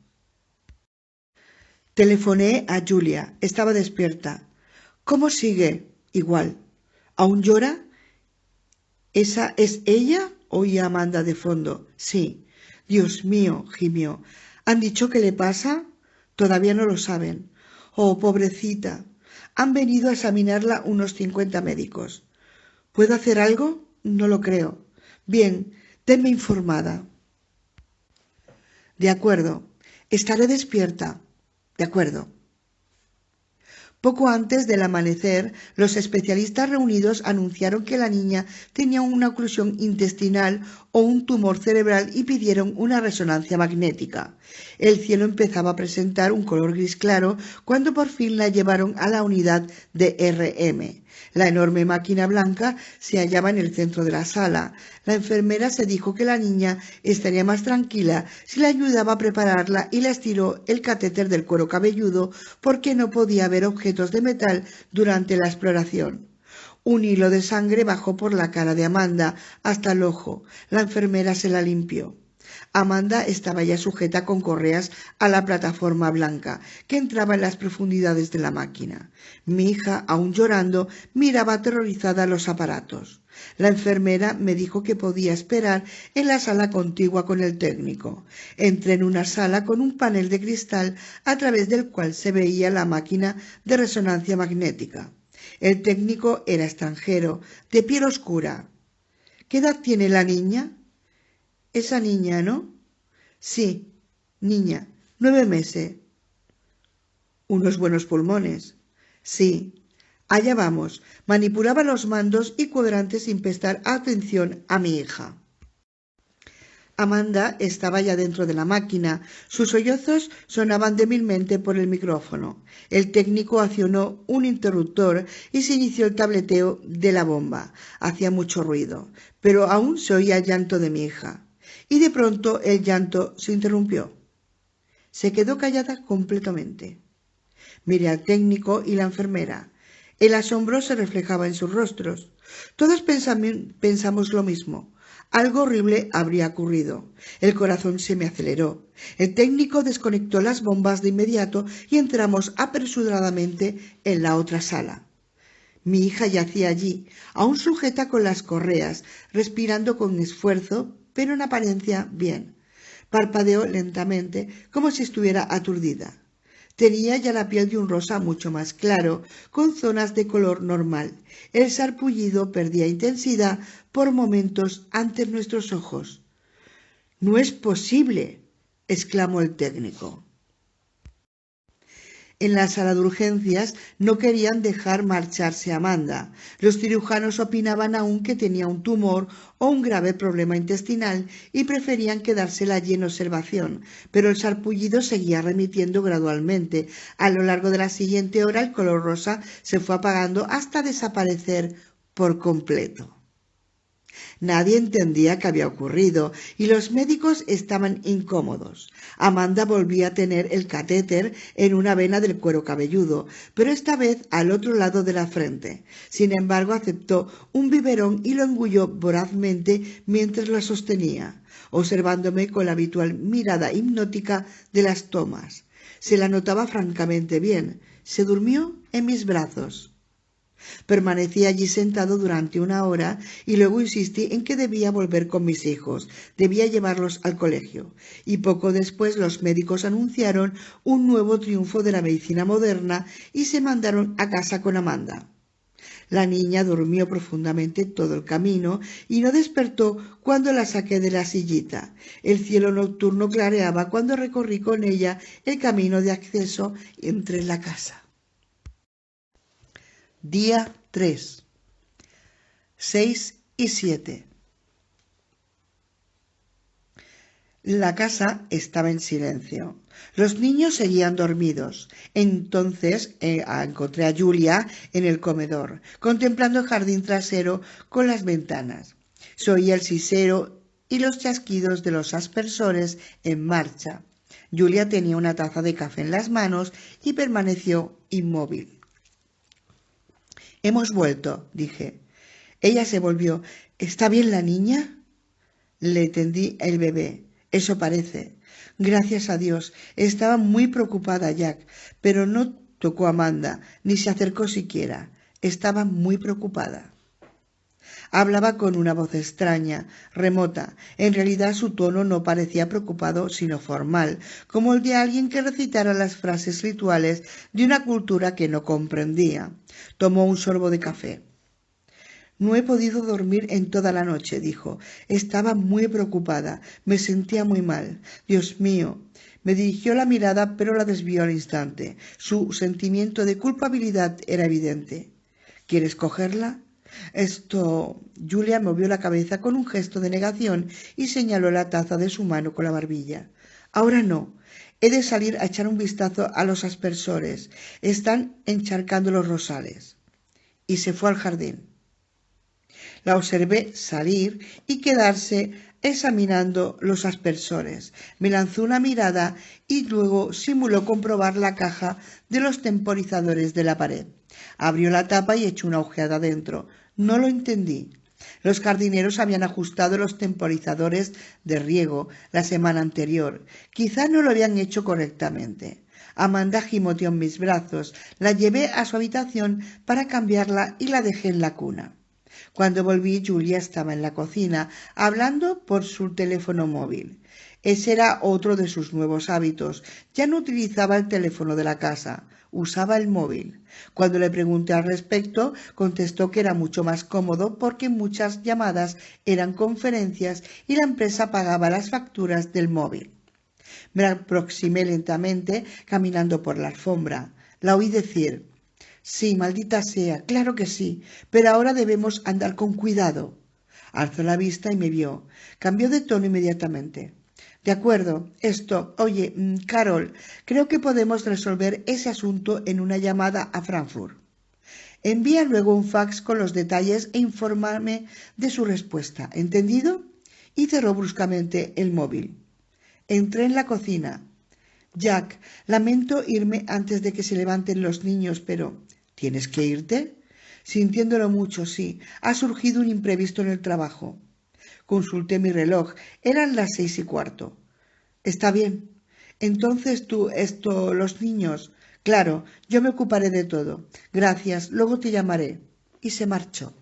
Telefoné a Julia. Estaba despierta. ¿Cómo sigue? Igual. ¿Aún llora? ¿Esa es ella? Oí a Amanda de fondo. Sí. Dios mío, gimió. ¿Han dicho qué le pasa? Todavía no lo saben. Oh, pobrecita. Han venido a examinarla unos 50 médicos. ¿Puedo hacer algo? No lo creo. Bien, tenme informada. De acuerdo. Estaré despierta. De acuerdo. Poco antes del amanecer, los especialistas reunidos anunciaron que la niña tenía una oclusión intestinal o un tumor cerebral y pidieron una resonancia magnética. El cielo empezaba a presentar un color gris claro cuando por fin la llevaron a la unidad de RM. La enorme máquina blanca se hallaba en el centro de la sala. La enfermera se dijo que la niña estaría más tranquila si le ayudaba a prepararla y le estiró el catéter del cuero cabelludo porque no podía ver objetos de metal durante la exploración. Un hilo de sangre bajó por la cara de Amanda hasta el ojo. La enfermera se la limpió. Amanda estaba ya sujeta con correas a la plataforma blanca que entraba en las profundidades de la máquina. Mi hija, aún llorando, miraba aterrorizada los aparatos. La enfermera me dijo que podía esperar en la sala contigua con el técnico. Entré en una sala con un panel de cristal a través del cual se veía la máquina de resonancia magnética. El técnico era extranjero, de piel oscura. ¿Qué edad tiene la niña? Esa niña, ¿no? Sí, niña, 9 meses. Unos buenos pulmones. Sí. Allá vamos. Manipulaba los mandos y cuadrantes sin prestar atención a mi hija. Amanda estaba ya dentro de la máquina. Sus sollozos sonaban débilmente por el micrófono. El técnico accionó un interruptor y se inició el tableteo de la bomba. Hacía mucho ruido, pero aún se oía el llanto de mi hija. Y de pronto el llanto se interrumpió. Se quedó callada completamente. Miré al técnico y la enfermera. El asombro se reflejaba en sus rostros. Todos pensamos lo mismo. Algo horrible habría ocurrido. El corazón se me aceleró. El técnico desconectó las bombas de inmediato y entramos apresuradamente en la otra sala. Mi hija yacía allí, aún sujeta con las correas, respirando con esfuerzo, pero en apariencia bien. Parpadeó lentamente, como si estuviera aturdida. Tenía ya la piel de un rosa mucho más claro, con zonas de color normal. El sarpullido perdía intensidad por momentos ante nuestros ojos. «¡No es posible!», exclamó el técnico. En la sala de urgencias no querían dejar marcharse a Amanda. Los cirujanos opinaban aún que tenía un tumor o un grave problema intestinal y preferían quedársela allí en observación, pero el sarpullido seguía remitiendo gradualmente. A lo largo de la siguiente hora el color rosa se fue apagando hasta desaparecer por completo. Nadie entendía qué había ocurrido y los médicos estaban incómodos. Amanda volvía a tener el catéter en una vena del cuero cabelludo, pero esta vez al otro lado de la frente. Sin embargo, aceptó un biberón y lo engulló vorazmente mientras la sostenía, observándome con la habitual mirada hipnótica de las tomas. Se la notaba francamente bien. Se durmió en mis brazos. Permanecí allí sentado durante una hora y luego insistí en que debía volver con mis hijos, debía llevarlos al colegio. Y poco después los médicos anunciaron un nuevo triunfo de la medicina moderna y se mandaron a casa con Amanda. La niña durmió profundamente todo el camino y no despertó cuando la saqué de la sillita. El cielo nocturno clareaba cuando recorrí con ella el camino de acceso entre la casa. Día 3. 6 y 7. La casa estaba en silencio. Los niños seguían dormidos. Entonces encontré a Julia en el comedor, contemplando el jardín trasero con las ventanas. Se oía el sisero y los chasquidos de los aspersores en marcha. Julia tenía una taza de café en las manos y permaneció inmóvil. «Hemos vuelto», dije. Ella se volvió. «¿Está bien la niña?» Le tendí el bebé. «Eso parece». Gracias a Dios. Estaba muy preocupada Jack, pero no tocó a Amanda, ni se acercó siquiera. Estaba muy preocupada. Hablaba con una voz extraña, remota. En realidad su tono no parecía preocupado, sino formal, como el de alguien que recitara las frases rituales de una cultura que no comprendía. Tomó un sorbo de café. «No he podido dormir en toda la noche», dijo. «Estaba muy preocupada. Me sentía muy mal. Dios mío». Me dirigió la mirada, pero la desvió al instante. Su sentimiento de culpabilidad era evidente. «¿Quieres cogerla?» Julia movió la cabeza con un gesto de negación y señaló la taza de su mano con la barbilla. «Ahora no. He de salir a echar un vistazo a los aspersores. Están encharcando los rosales». Y se fue al jardín. La observé salir y quedarse examinando los aspersores. Me lanzó una mirada y luego simuló comprobar la caja de los temporizadores de la pared. Abrió la tapa y echó una ojeada dentro. No lo entendí. Los jardineros habían ajustado los temporizadores de riego la semana anterior. Quizá no lo habían hecho correctamente. Amanda gimoteó en mis brazos. La llevé a su habitación para cambiarla y la dejé en la cuna. Cuando volví, Julia estaba en la cocina, hablando por su teléfono móvil. Ese era otro de sus nuevos hábitos. Ya no utilizaba el teléfono de la casa, usaba el móvil. Cuando le pregunté al respecto, contestó que era mucho más cómodo porque muchas llamadas eran conferencias y la empresa pagaba las facturas del móvil. Me aproximé lentamente, caminando por la alfombra. La oí decir: «Sí, maldita sea, claro que sí, pero ahora debemos andar con cuidado». Alzó la vista y me vio. Cambió de tono inmediatamente. «De acuerdo, oye, Carol, creo que podemos resolver ese asunto en una llamada a Frankfurt. Envía luego un fax con los detalles e infórmame de su respuesta, ¿entendido?» Y cerró bruscamente el móvil. Entré en la cocina. «Jack, lamento irme antes de que se levanten los niños, pero ¿tienes que irte?» «Sintiéndolo mucho, sí. Ha surgido un imprevisto en el trabajo». Consulté mi reloj. Eran las 6:15. «Está bien. Entonces los niños». «Claro, yo me ocuparé de todo. Gracias, luego te llamaré». Y se marchó.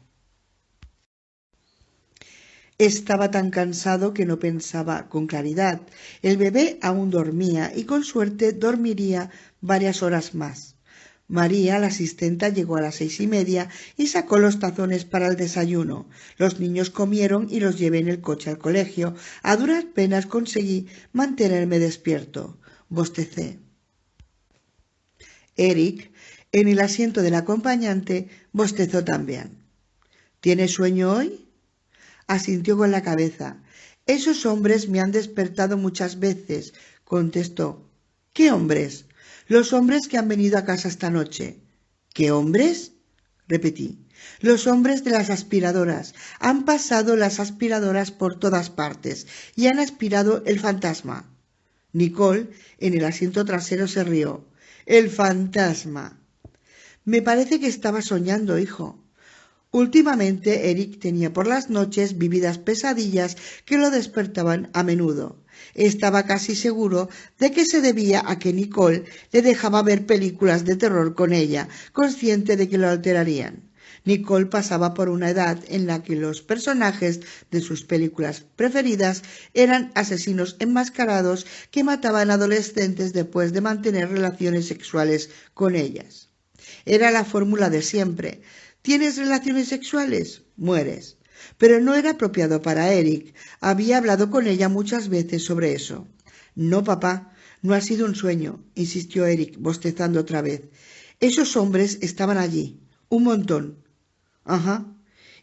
Estaba tan cansado que no pensaba con claridad. El bebé aún dormía y con suerte dormiría varias horas más. María, la asistenta, llegó a las 6:30 y sacó los tazones para el desayuno. Los niños comieron y los llevé en el coche al colegio. A duras penas conseguí mantenerme despierto. Bostecé. Eric, en el asiento del acompañante, bostezó también. «¿Tienes sueño hoy?» Asintió con la cabeza. «Esos hombres me han despertado muchas veces», contestó. «¿Qué hombres?» «Los hombres que han venido a casa esta noche». «¿Qué hombres?» repetí. Los hombres de las aspiradoras. Han pasado las aspiradoras por todas partes y han aspirado el fantasma. Nicole, en el asiento trasero, se rió. El fantasma. Me parece que estaba soñando, hijo. Últimamente Eric tenía por las noches vívidas pesadillas que lo despertaban a menudo. Estaba casi seguro de que se debía a que Nicole le dejaba ver películas de terror con ella, consciente de que lo alterarían. Nicole pasaba por una edad en la que los personajes de sus películas preferidas eran asesinos enmascarados que mataban adolescentes después de mantener relaciones sexuales con ellas. Era la fórmula de siempre. ¿Tienes relaciones sexuales? Mueres. Pero no era apropiado para Eric. Había hablado con ella muchas veces sobre eso. No, papá, no ha sido un sueño, insistió Eric, bostezando otra vez. Esos hombres estaban allí, un montón. Ajá.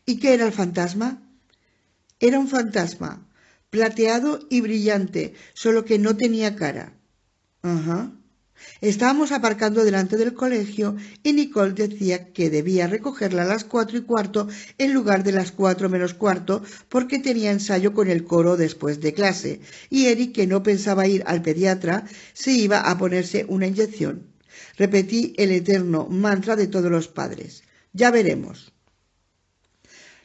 ¿Y qué era el fantasma? Era un fantasma, plateado y brillante, solo que no tenía cara. Ajá. Estábamos aparcando delante del colegio y Nicole decía que debía recogerla a las 4:15 en lugar de las 4:15 porque tenía ensayo con el coro después de clase, y Eric, que no pensaba ir al pediatra, se iba a ponerse una inyección. Repetí el eterno mantra de todos los padres. Ya veremos.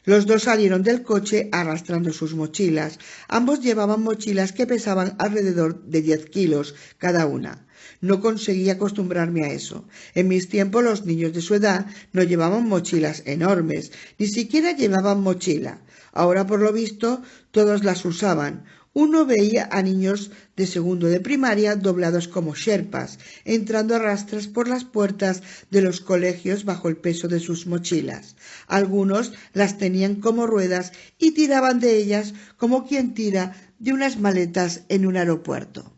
Los dos salieron del coche arrastrando sus mochilas. Ambos llevaban mochilas que pesaban alrededor de 10 kilos cada una. No conseguí acostumbrarme a eso. En mis tiempos los niños de su edad no llevaban mochilas enormes, ni siquiera llevaban mochila. Ahora, por lo visto, todos las usaban. Uno veía a niños de segundo de primaria doblados como sherpas, entrando a rastras por las puertas de los colegios bajo el peso de sus mochilas. Algunos las tenían como ruedas y tiraban de ellas como quien tira de unas maletas en un aeropuerto.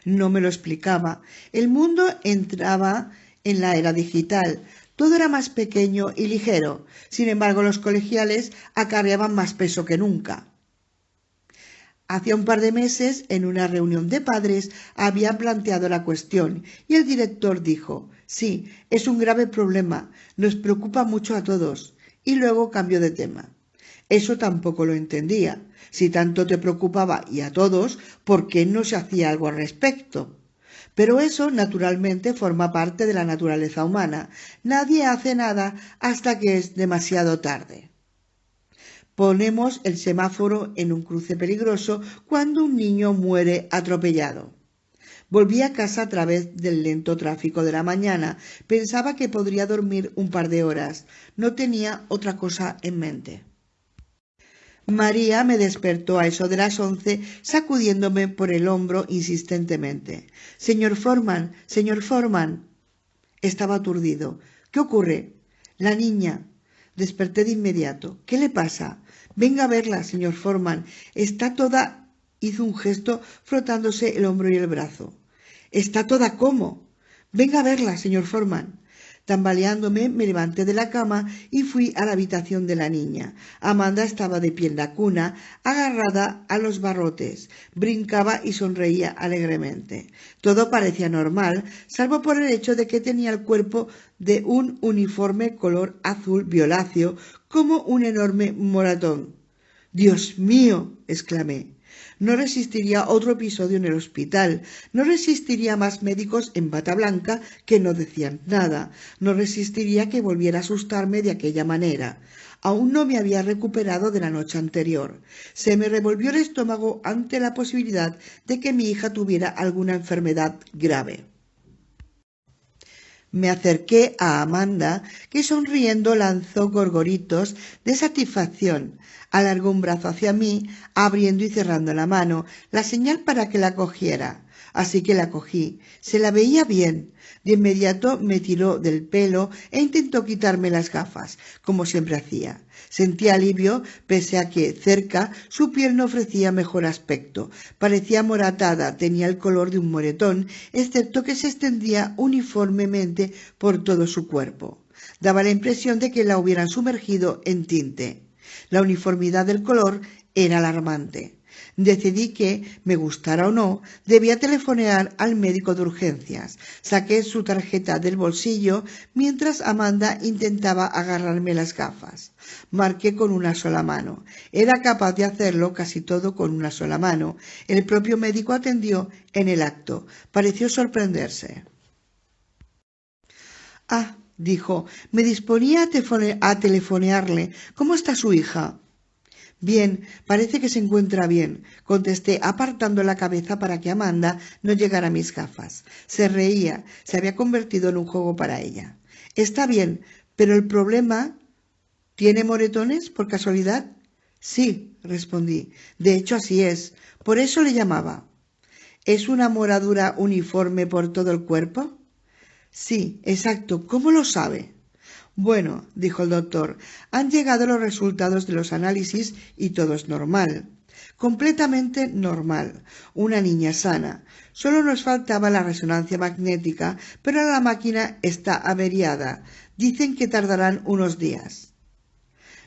No me lo explicaba. El mundo entraba en la era digital. Todo era más pequeño y ligero. Sin embargo, los colegiales acarreaban más peso que nunca. Hacía un par de meses, en una reunión de padres, había planteado la cuestión y el director dijo: «Sí, es un grave problema, nos preocupa mucho a todos». Y luego cambió de tema. Eso tampoco lo entendía. Si tanto te preocupaba y a todos, ¿por qué no se hacía algo al respecto? Pero eso, naturalmente, forma parte de la naturaleza humana. Nadie hace nada hasta que es demasiado tarde. Ponemos el semáforo en un cruce peligroso cuando un niño muere atropellado. Volví a casa a través del lento tráfico de la mañana. Pensaba que podría dormir un par de horas. No tenía otra cosa en mente. María me despertó a eso de las 11, sacudiéndome por el hombro insistentemente. «Señor Foreman, señor Foreman». Estaba aturdido. «¿Qué ocurre?» «La niña». Desperté de inmediato. «¿Qué le pasa?» «Venga a verla, señor Foreman. Está toda...» Hizo un gesto frotándose el hombro y el brazo. «¿Está toda cómo?» «Venga a verla, señor Foreman». Tambaleándome, me levanté de la cama y fui a la habitación de la niña. Amanda estaba de pie en la cuna, agarrada a los barrotes. Brincaba y sonreía alegremente. Todo parecía normal, salvo por el hecho de que tenía el cuerpo de un uniforme color azul violáceo, como un enorme moratón. «¡Dios mío!», exclamé. No resistiría otro episodio en el hospital. No resistiría más médicos en bata blanca que no decían nada. No resistiría que volviera a asustarme de aquella manera. Aún no me había recuperado de la noche anterior. Se me revolvió el estómago ante la posibilidad de que mi hija tuviera alguna enfermedad grave. Me acerqué a Amanda, que sonriendo lanzó gorgoritos de satisfacción. Alargó un brazo hacia mí, abriendo y cerrando la mano, la señal para que la cogiera. Así que la cogí. Se la veía bien. De inmediato me tiró del pelo e intentó quitarme las gafas, como siempre hacía. Sentí alivio, pese a que, cerca, su piel no ofrecía mejor aspecto. Parecía moratada, tenía el color de un moretón, excepto que se extendía uniformemente por todo su cuerpo. Daba la impresión de que la hubieran sumergido en tinte. La uniformidad del color era alarmante. Decidí que, me gustara o no, debía telefonear al médico de urgencias. Saqué su tarjeta del bolsillo mientras Amanda intentaba agarrarme las gafas. Marqué con una sola mano. Era capaz de hacerlo casi todo con una sola mano. El propio médico atendió en el acto. Pareció sorprenderse. «Ah», dijo, «me disponía a telefonearle. ¿Cómo está su hija?» «Bien, parece que se encuentra bien», contesté apartando la cabeza para que Amanda no llegara a mis gafas. Se reía, se había convertido en un juego para ella. «Está bien, pero el problema... ¿Tiene moretones, por casualidad?» «Sí», respondí. «De hecho, así es. Por eso le llamaba». «¿Es una moradura uniforme por todo el cuerpo?» «Sí, exacto. ¿Cómo lo sabe?» «Bueno», dijo el doctor, «han llegado los resultados de los análisis y todo es normal. Completamente normal. Una niña sana. Solo nos faltaba la resonancia magnética, pero la máquina está averiada. Dicen que tardarán unos días».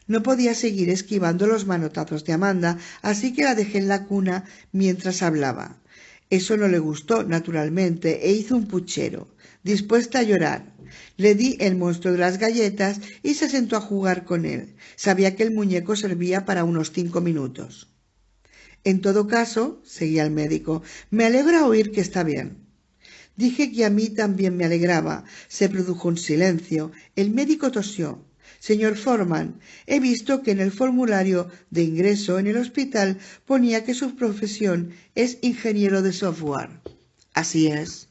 No podía seguir esquivando los manotazos de Amanda, así que la dejé en la cuna mientras hablaba. Eso no le gustó, naturalmente, e hizo un puchero, dispuesta a llorar. Le di el monstruo de las galletas y se sentó a jugar con él. Sabía que el muñeco servía para unos 5 minutos. «En todo caso», seguía el médico, «me alegra oír que está bien». Dije que a mí también me alegraba. Se produjo un silencio. El médico tosió. «Señor Foreman, he visto que en el formulario de ingreso en el hospital ponía que su profesión es ingeniero de software». «Así es».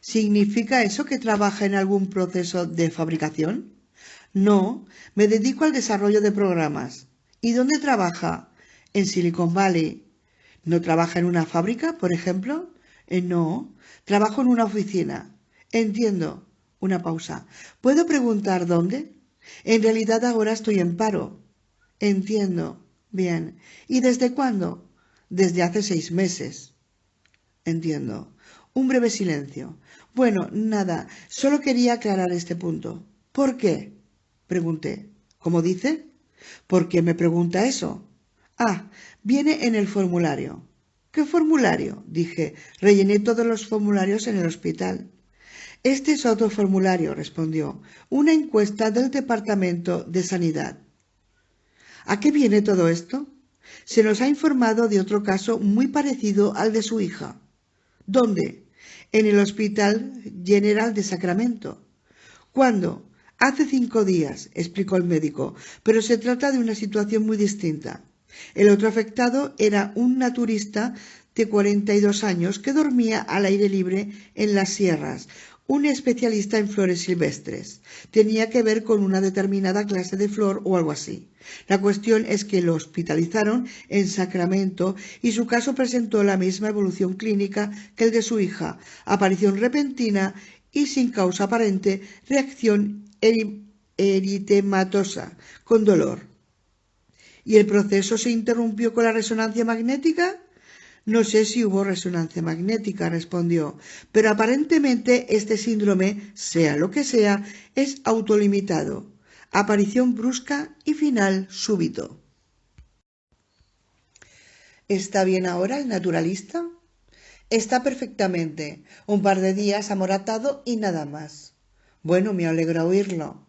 «¿Significa eso que trabaja en algún proceso de fabricación?» «No, me dedico al desarrollo de programas». «¿Y dónde trabaja?» «En Silicon Valley». «¿No trabaja en una fábrica, por ejemplo?» «No, trabajo en una oficina». «Entiendo». Una pausa. «¿Puedo preguntar dónde?» «En realidad ahora estoy en paro». «Entiendo. Bien. ¿Y desde cuándo?» «Desde hace 6 meses». «Entiendo». Un breve silencio. «Bueno, nada. Solo quería aclarar este punto». «¿Por qué?» pregunté. «¿Cómo dice?» «¿Por qué me pregunta eso?» «Ah, viene en el formulario». «¿Qué formulario?» dije. «Rellené todos los formularios en el hospital». «Este es otro formulario», respondió. «Una encuesta del Departamento de Sanidad». ¿A qué viene todo esto? Se nos ha informado de otro caso muy parecido al de su hija. ¿Dónde? En el Hospital General de Sacramento. ¿Cuándo? Hace 5 días, explicó el médico, pero se trata de una situación muy distinta. El otro afectado era un naturista de 42 años que dormía al aire libre en las sierras, un especialista en flores silvestres. Tenía que ver con una determinada clase de flor o algo así. La cuestión es que lo hospitalizaron en Sacramento y su caso presentó la misma evolución clínica que el de su hija: aparición repentina y sin causa aparente, reacción eritematosa, con dolor. ¿Y el proceso se interrumpió con la resonancia magnética? «No sé si hubo resonancia magnética», respondió, «pero aparentemente este síndrome, sea lo que sea, es autolimitado. Aparición brusca y final súbito». ¿Está bien ahora el naturalista? «Está perfectamente. Un par de días amoratado y nada más». «Bueno, me alegra oírlo».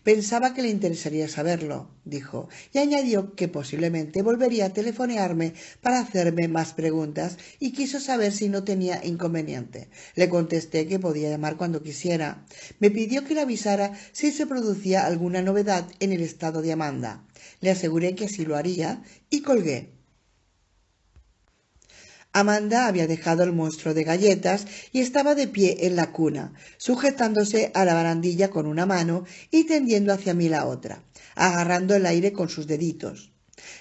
«Pensaba que le interesaría saberlo», dijo, y añadió que posiblemente volvería a telefonearme para hacerme más preguntas y quiso saber si no tenía inconveniente. Le contesté que podía llamar cuando quisiera. Me pidió que le avisara si se producía alguna novedad en el estado de Amanda. Le aseguré que así lo haría y colgué. Amanda había dejado el monstruo de galletas y estaba de pie en la cuna, sujetándose a la barandilla con una mano y tendiendo hacia mí la otra, agarrando el aire con sus deditos.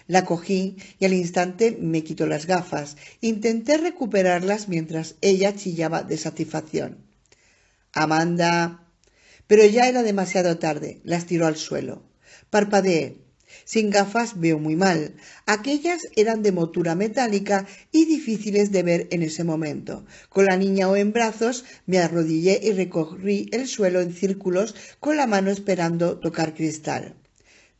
La cogí y al instante me quitó las gafas. Intenté recuperarlas mientras ella chillaba de satisfacción. «Amanda». Pero ya era demasiado tarde. Las tiró al suelo. Parpadeé. Sin gafas veo muy mal. Aquellas eran de montura metálica y difíciles de ver en ese momento. Con la niña en brazos me arrodillé y recorrí el suelo en círculos con la mano esperando tocar cristal.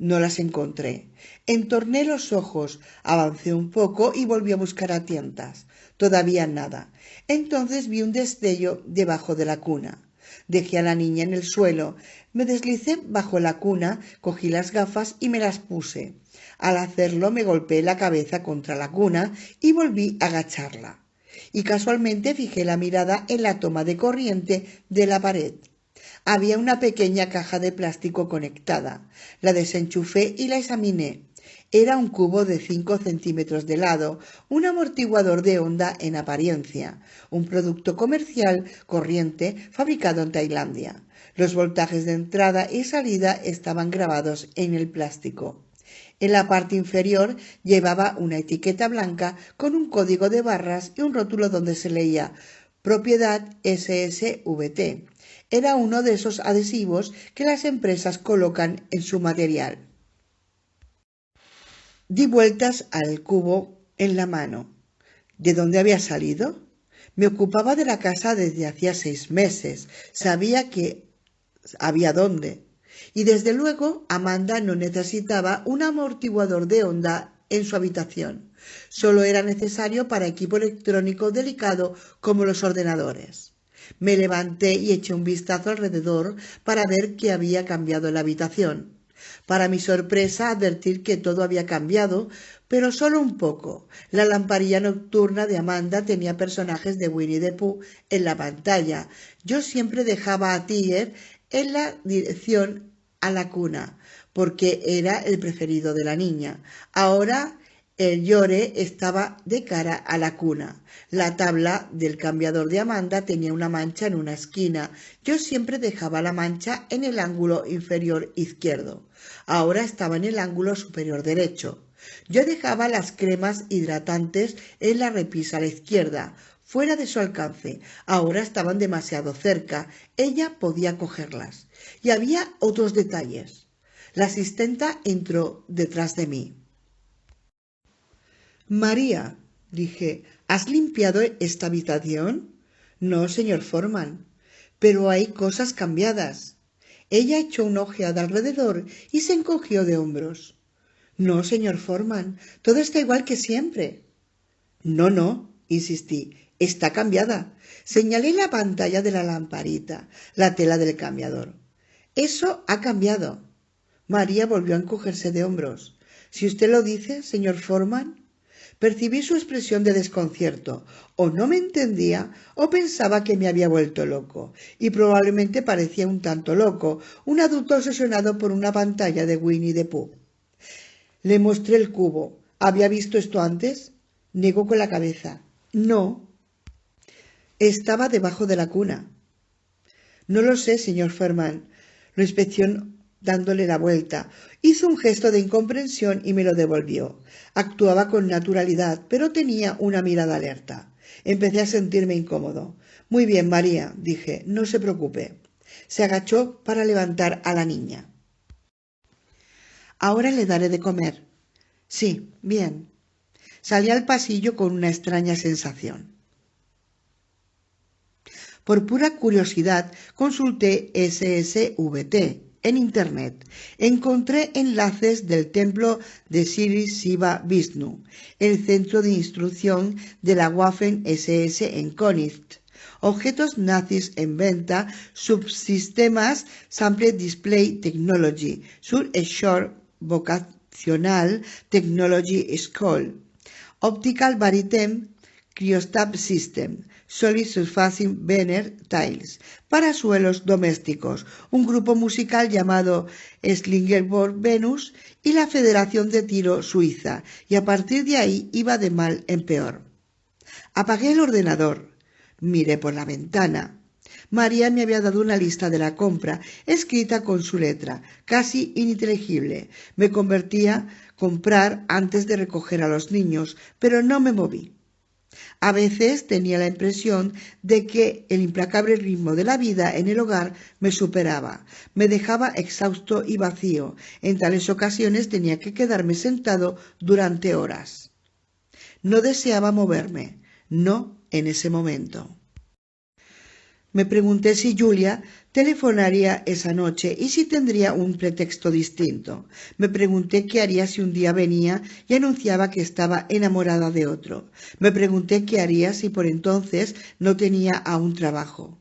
No las encontré. Entorné los ojos, avancé un poco y volví a buscar a tientas. Todavía nada. Entonces vi un destello debajo de la cuna. Dejé a la niña en el suelo, me deslicé bajo la cuna, cogí las gafas y me las puse. Al hacerlo me golpeé la cabeza contra la cuna y volví a agacharla. Y casualmente fijé la mirada en la toma de corriente de la pared. Había una pequeña caja de plástico conectada. La desenchufé y la examiné. Era un cubo de 5 centímetros de lado, un amortiguador de onda en apariencia, un producto comercial corriente fabricado en Tailandia. Los voltajes de entrada y salida estaban grabados en el plástico. En la parte inferior llevaba una etiqueta blanca con un código de barras y un rótulo donde se leía Propiedad SSVT. Era uno de esos adhesivos que las empresas colocan en su material. Di vueltas al cubo en la mano. ¿De dónde había salido? Me ocupaba de la casa desde hacía 6 meses. Sabía que había dónde. Y desde luego Amanda no necesitaba un amortiguador de onda en su habitación. Solo era necesario para equipo electrónico delicado como los ordenadores. Me levanté y eché un vistazo alrededor para ver qué había cambiado en la habitación. Para mi sorpresa, advertir que todo había cambiado, pero solo un poco. La lamparilla nocturna de Amanda tenía personajes de Winnie the Pooh en la pantalla. Yo siempre dejaba a Tiger en la dirección a la cuna, porque era el preferido de la niña. Ahora el llore estaba de cara a la cuna. La tabla del cambiador de Amanda tenía una mancha en una esquina. Yo siempre dejaba la mancha en el ángulo inferior izquierdo. Ahora estaba en el ángulo superior derecho. Yo dejaba las cremas hidratantes en la repisa a la izquierda, fuera de su alcance. Ahora estaban demasiado cerca. Ella podía cogerlas. Y había otros detalles. La asistenta entró detrás de mí. María, dije, ¿has limpiado esta habitación? No, señor Foreman, pero hay cosas cambiadas. Ella echó una ojeada alrededor y se encogió de hombros. No, señor Foreman, todo está igual que siempre. No, insistí, está cambiada. Señalé la pantalla de la lamparita, la tela del cambiador. Eso ha cambiado. María volvió a encogerse de hombros. Si usted lo dice, señor Foreman. Percibí su expresión de desconcierto. O no me entendía o pensaba que me había vuelto loco. Y probablemente parecía un tanto loco, un adulto obsesionado por una pantalla de Winnie the Pooh. Le mostré el cubo. ¿Había visto esto antes? Negó con la cabeza. No. Estaba debajo de la cuna. No lo sé, señor Foreman. Lo inspeccionó dándole la vuelta. Hizo un gesto de incomprensión y me lo devolvió. Actuaba con naturalidad, pero tenía una mirada alerta. Empecé a sentirme incómodo. Muy bien, María, dije, no se preocupe. Se agachó para levantar a la niña. Ahora le daré de comer. Sí, bien. Salí al pasillo con una extraña sensación. Por pura curiosidad consulté SSVT en Internet. Encontré enlaces del templo de Sri Siva Vishnu, el centro de instrucción de la Waffen SS en Königsberg, objetos nazis en venta, subsistemas Sample Display Technology, Sur Shore Vocational Technology School, Optical Maritime Cryostat System, Solid Surfacing Veneer Tiles, para suelos domésticos, un grupo musical llamado Slingerborg Venus y la Federación de Tiro Suiza, y a partir de ahí iba de mal en peor. Apagué el ordenador, miré por la ventana. María me había dado una lista de la compra, escrita con su letra, casi ininteligible. Me convertía a comprar antes de recoger a los niños, pero no me moví. A veces tenía la impresión de que el implacable ritmo de la vida en el hogar me superaba, me dejaba exhausto y vacío. En tales ocasiones tenía que quedarme sentado durante horas. No deseaba moverme, no en ese momento. Me pregunté si Julia telefonaría esa noche y si tendría un pretexto distinto. Me pregunté qué haría si un día venía y anunciaba que estaba enamorada de otro. Me pregunté qué haría si por entonces no tenía aún trabajo.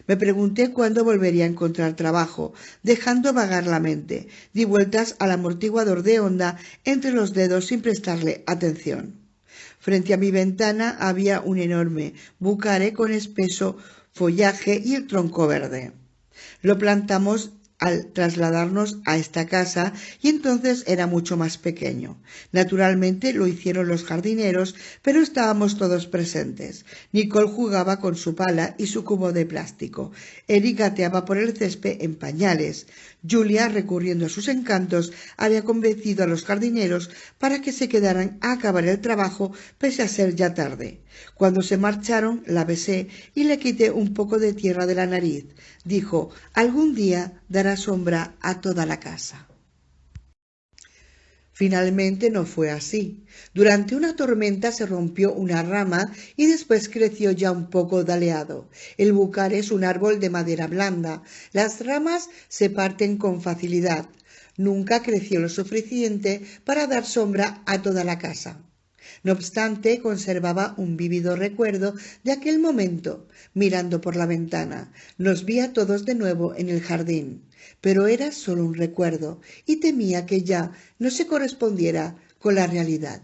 Me pregunté cuándo volvería a encontrar trabajo, dejando vagar la mente. Di vueltas al amortiguador de onda entre los dedos sin prestarle atención. Frente a mi ventana había un enorme bucare con espeso follaje y el tronco verde. Lo plantamos al trasladarnos a esta casa y entonces era mucho más pequeño. Naturalmente lo hicieron los jardineros, pero estábamos todos presentes. Nicole jugaba con su pala y su cubo de plástico. Eric gateaba por el césped en pañales. Julia, recurriendo a sus encantos, había convencido a los jardineros para que se quedaran a acabar el trabajo pese a ser ya tarde. Cuando se marcharon, la besé y le quité un poco de tierra de la nariz. Dijo: algún día dará sombra a toda la casa. Finalmente no fue así. Durante una tormenta se rompió una rama y después creció ya un poco daleado. El bucar es un árbol de madera blanda. Las ramas se parten con facilidad. Nunca creció lo suficiente para dar sombra a toda la casa. No obstante, conservaba un vívido recuerdo de aquel momento, mirando por la ventana. Nos vi a todos de nuevo en el jardín, pero era solo un recuerdo y temía que ya no se correspondiera con la realidad.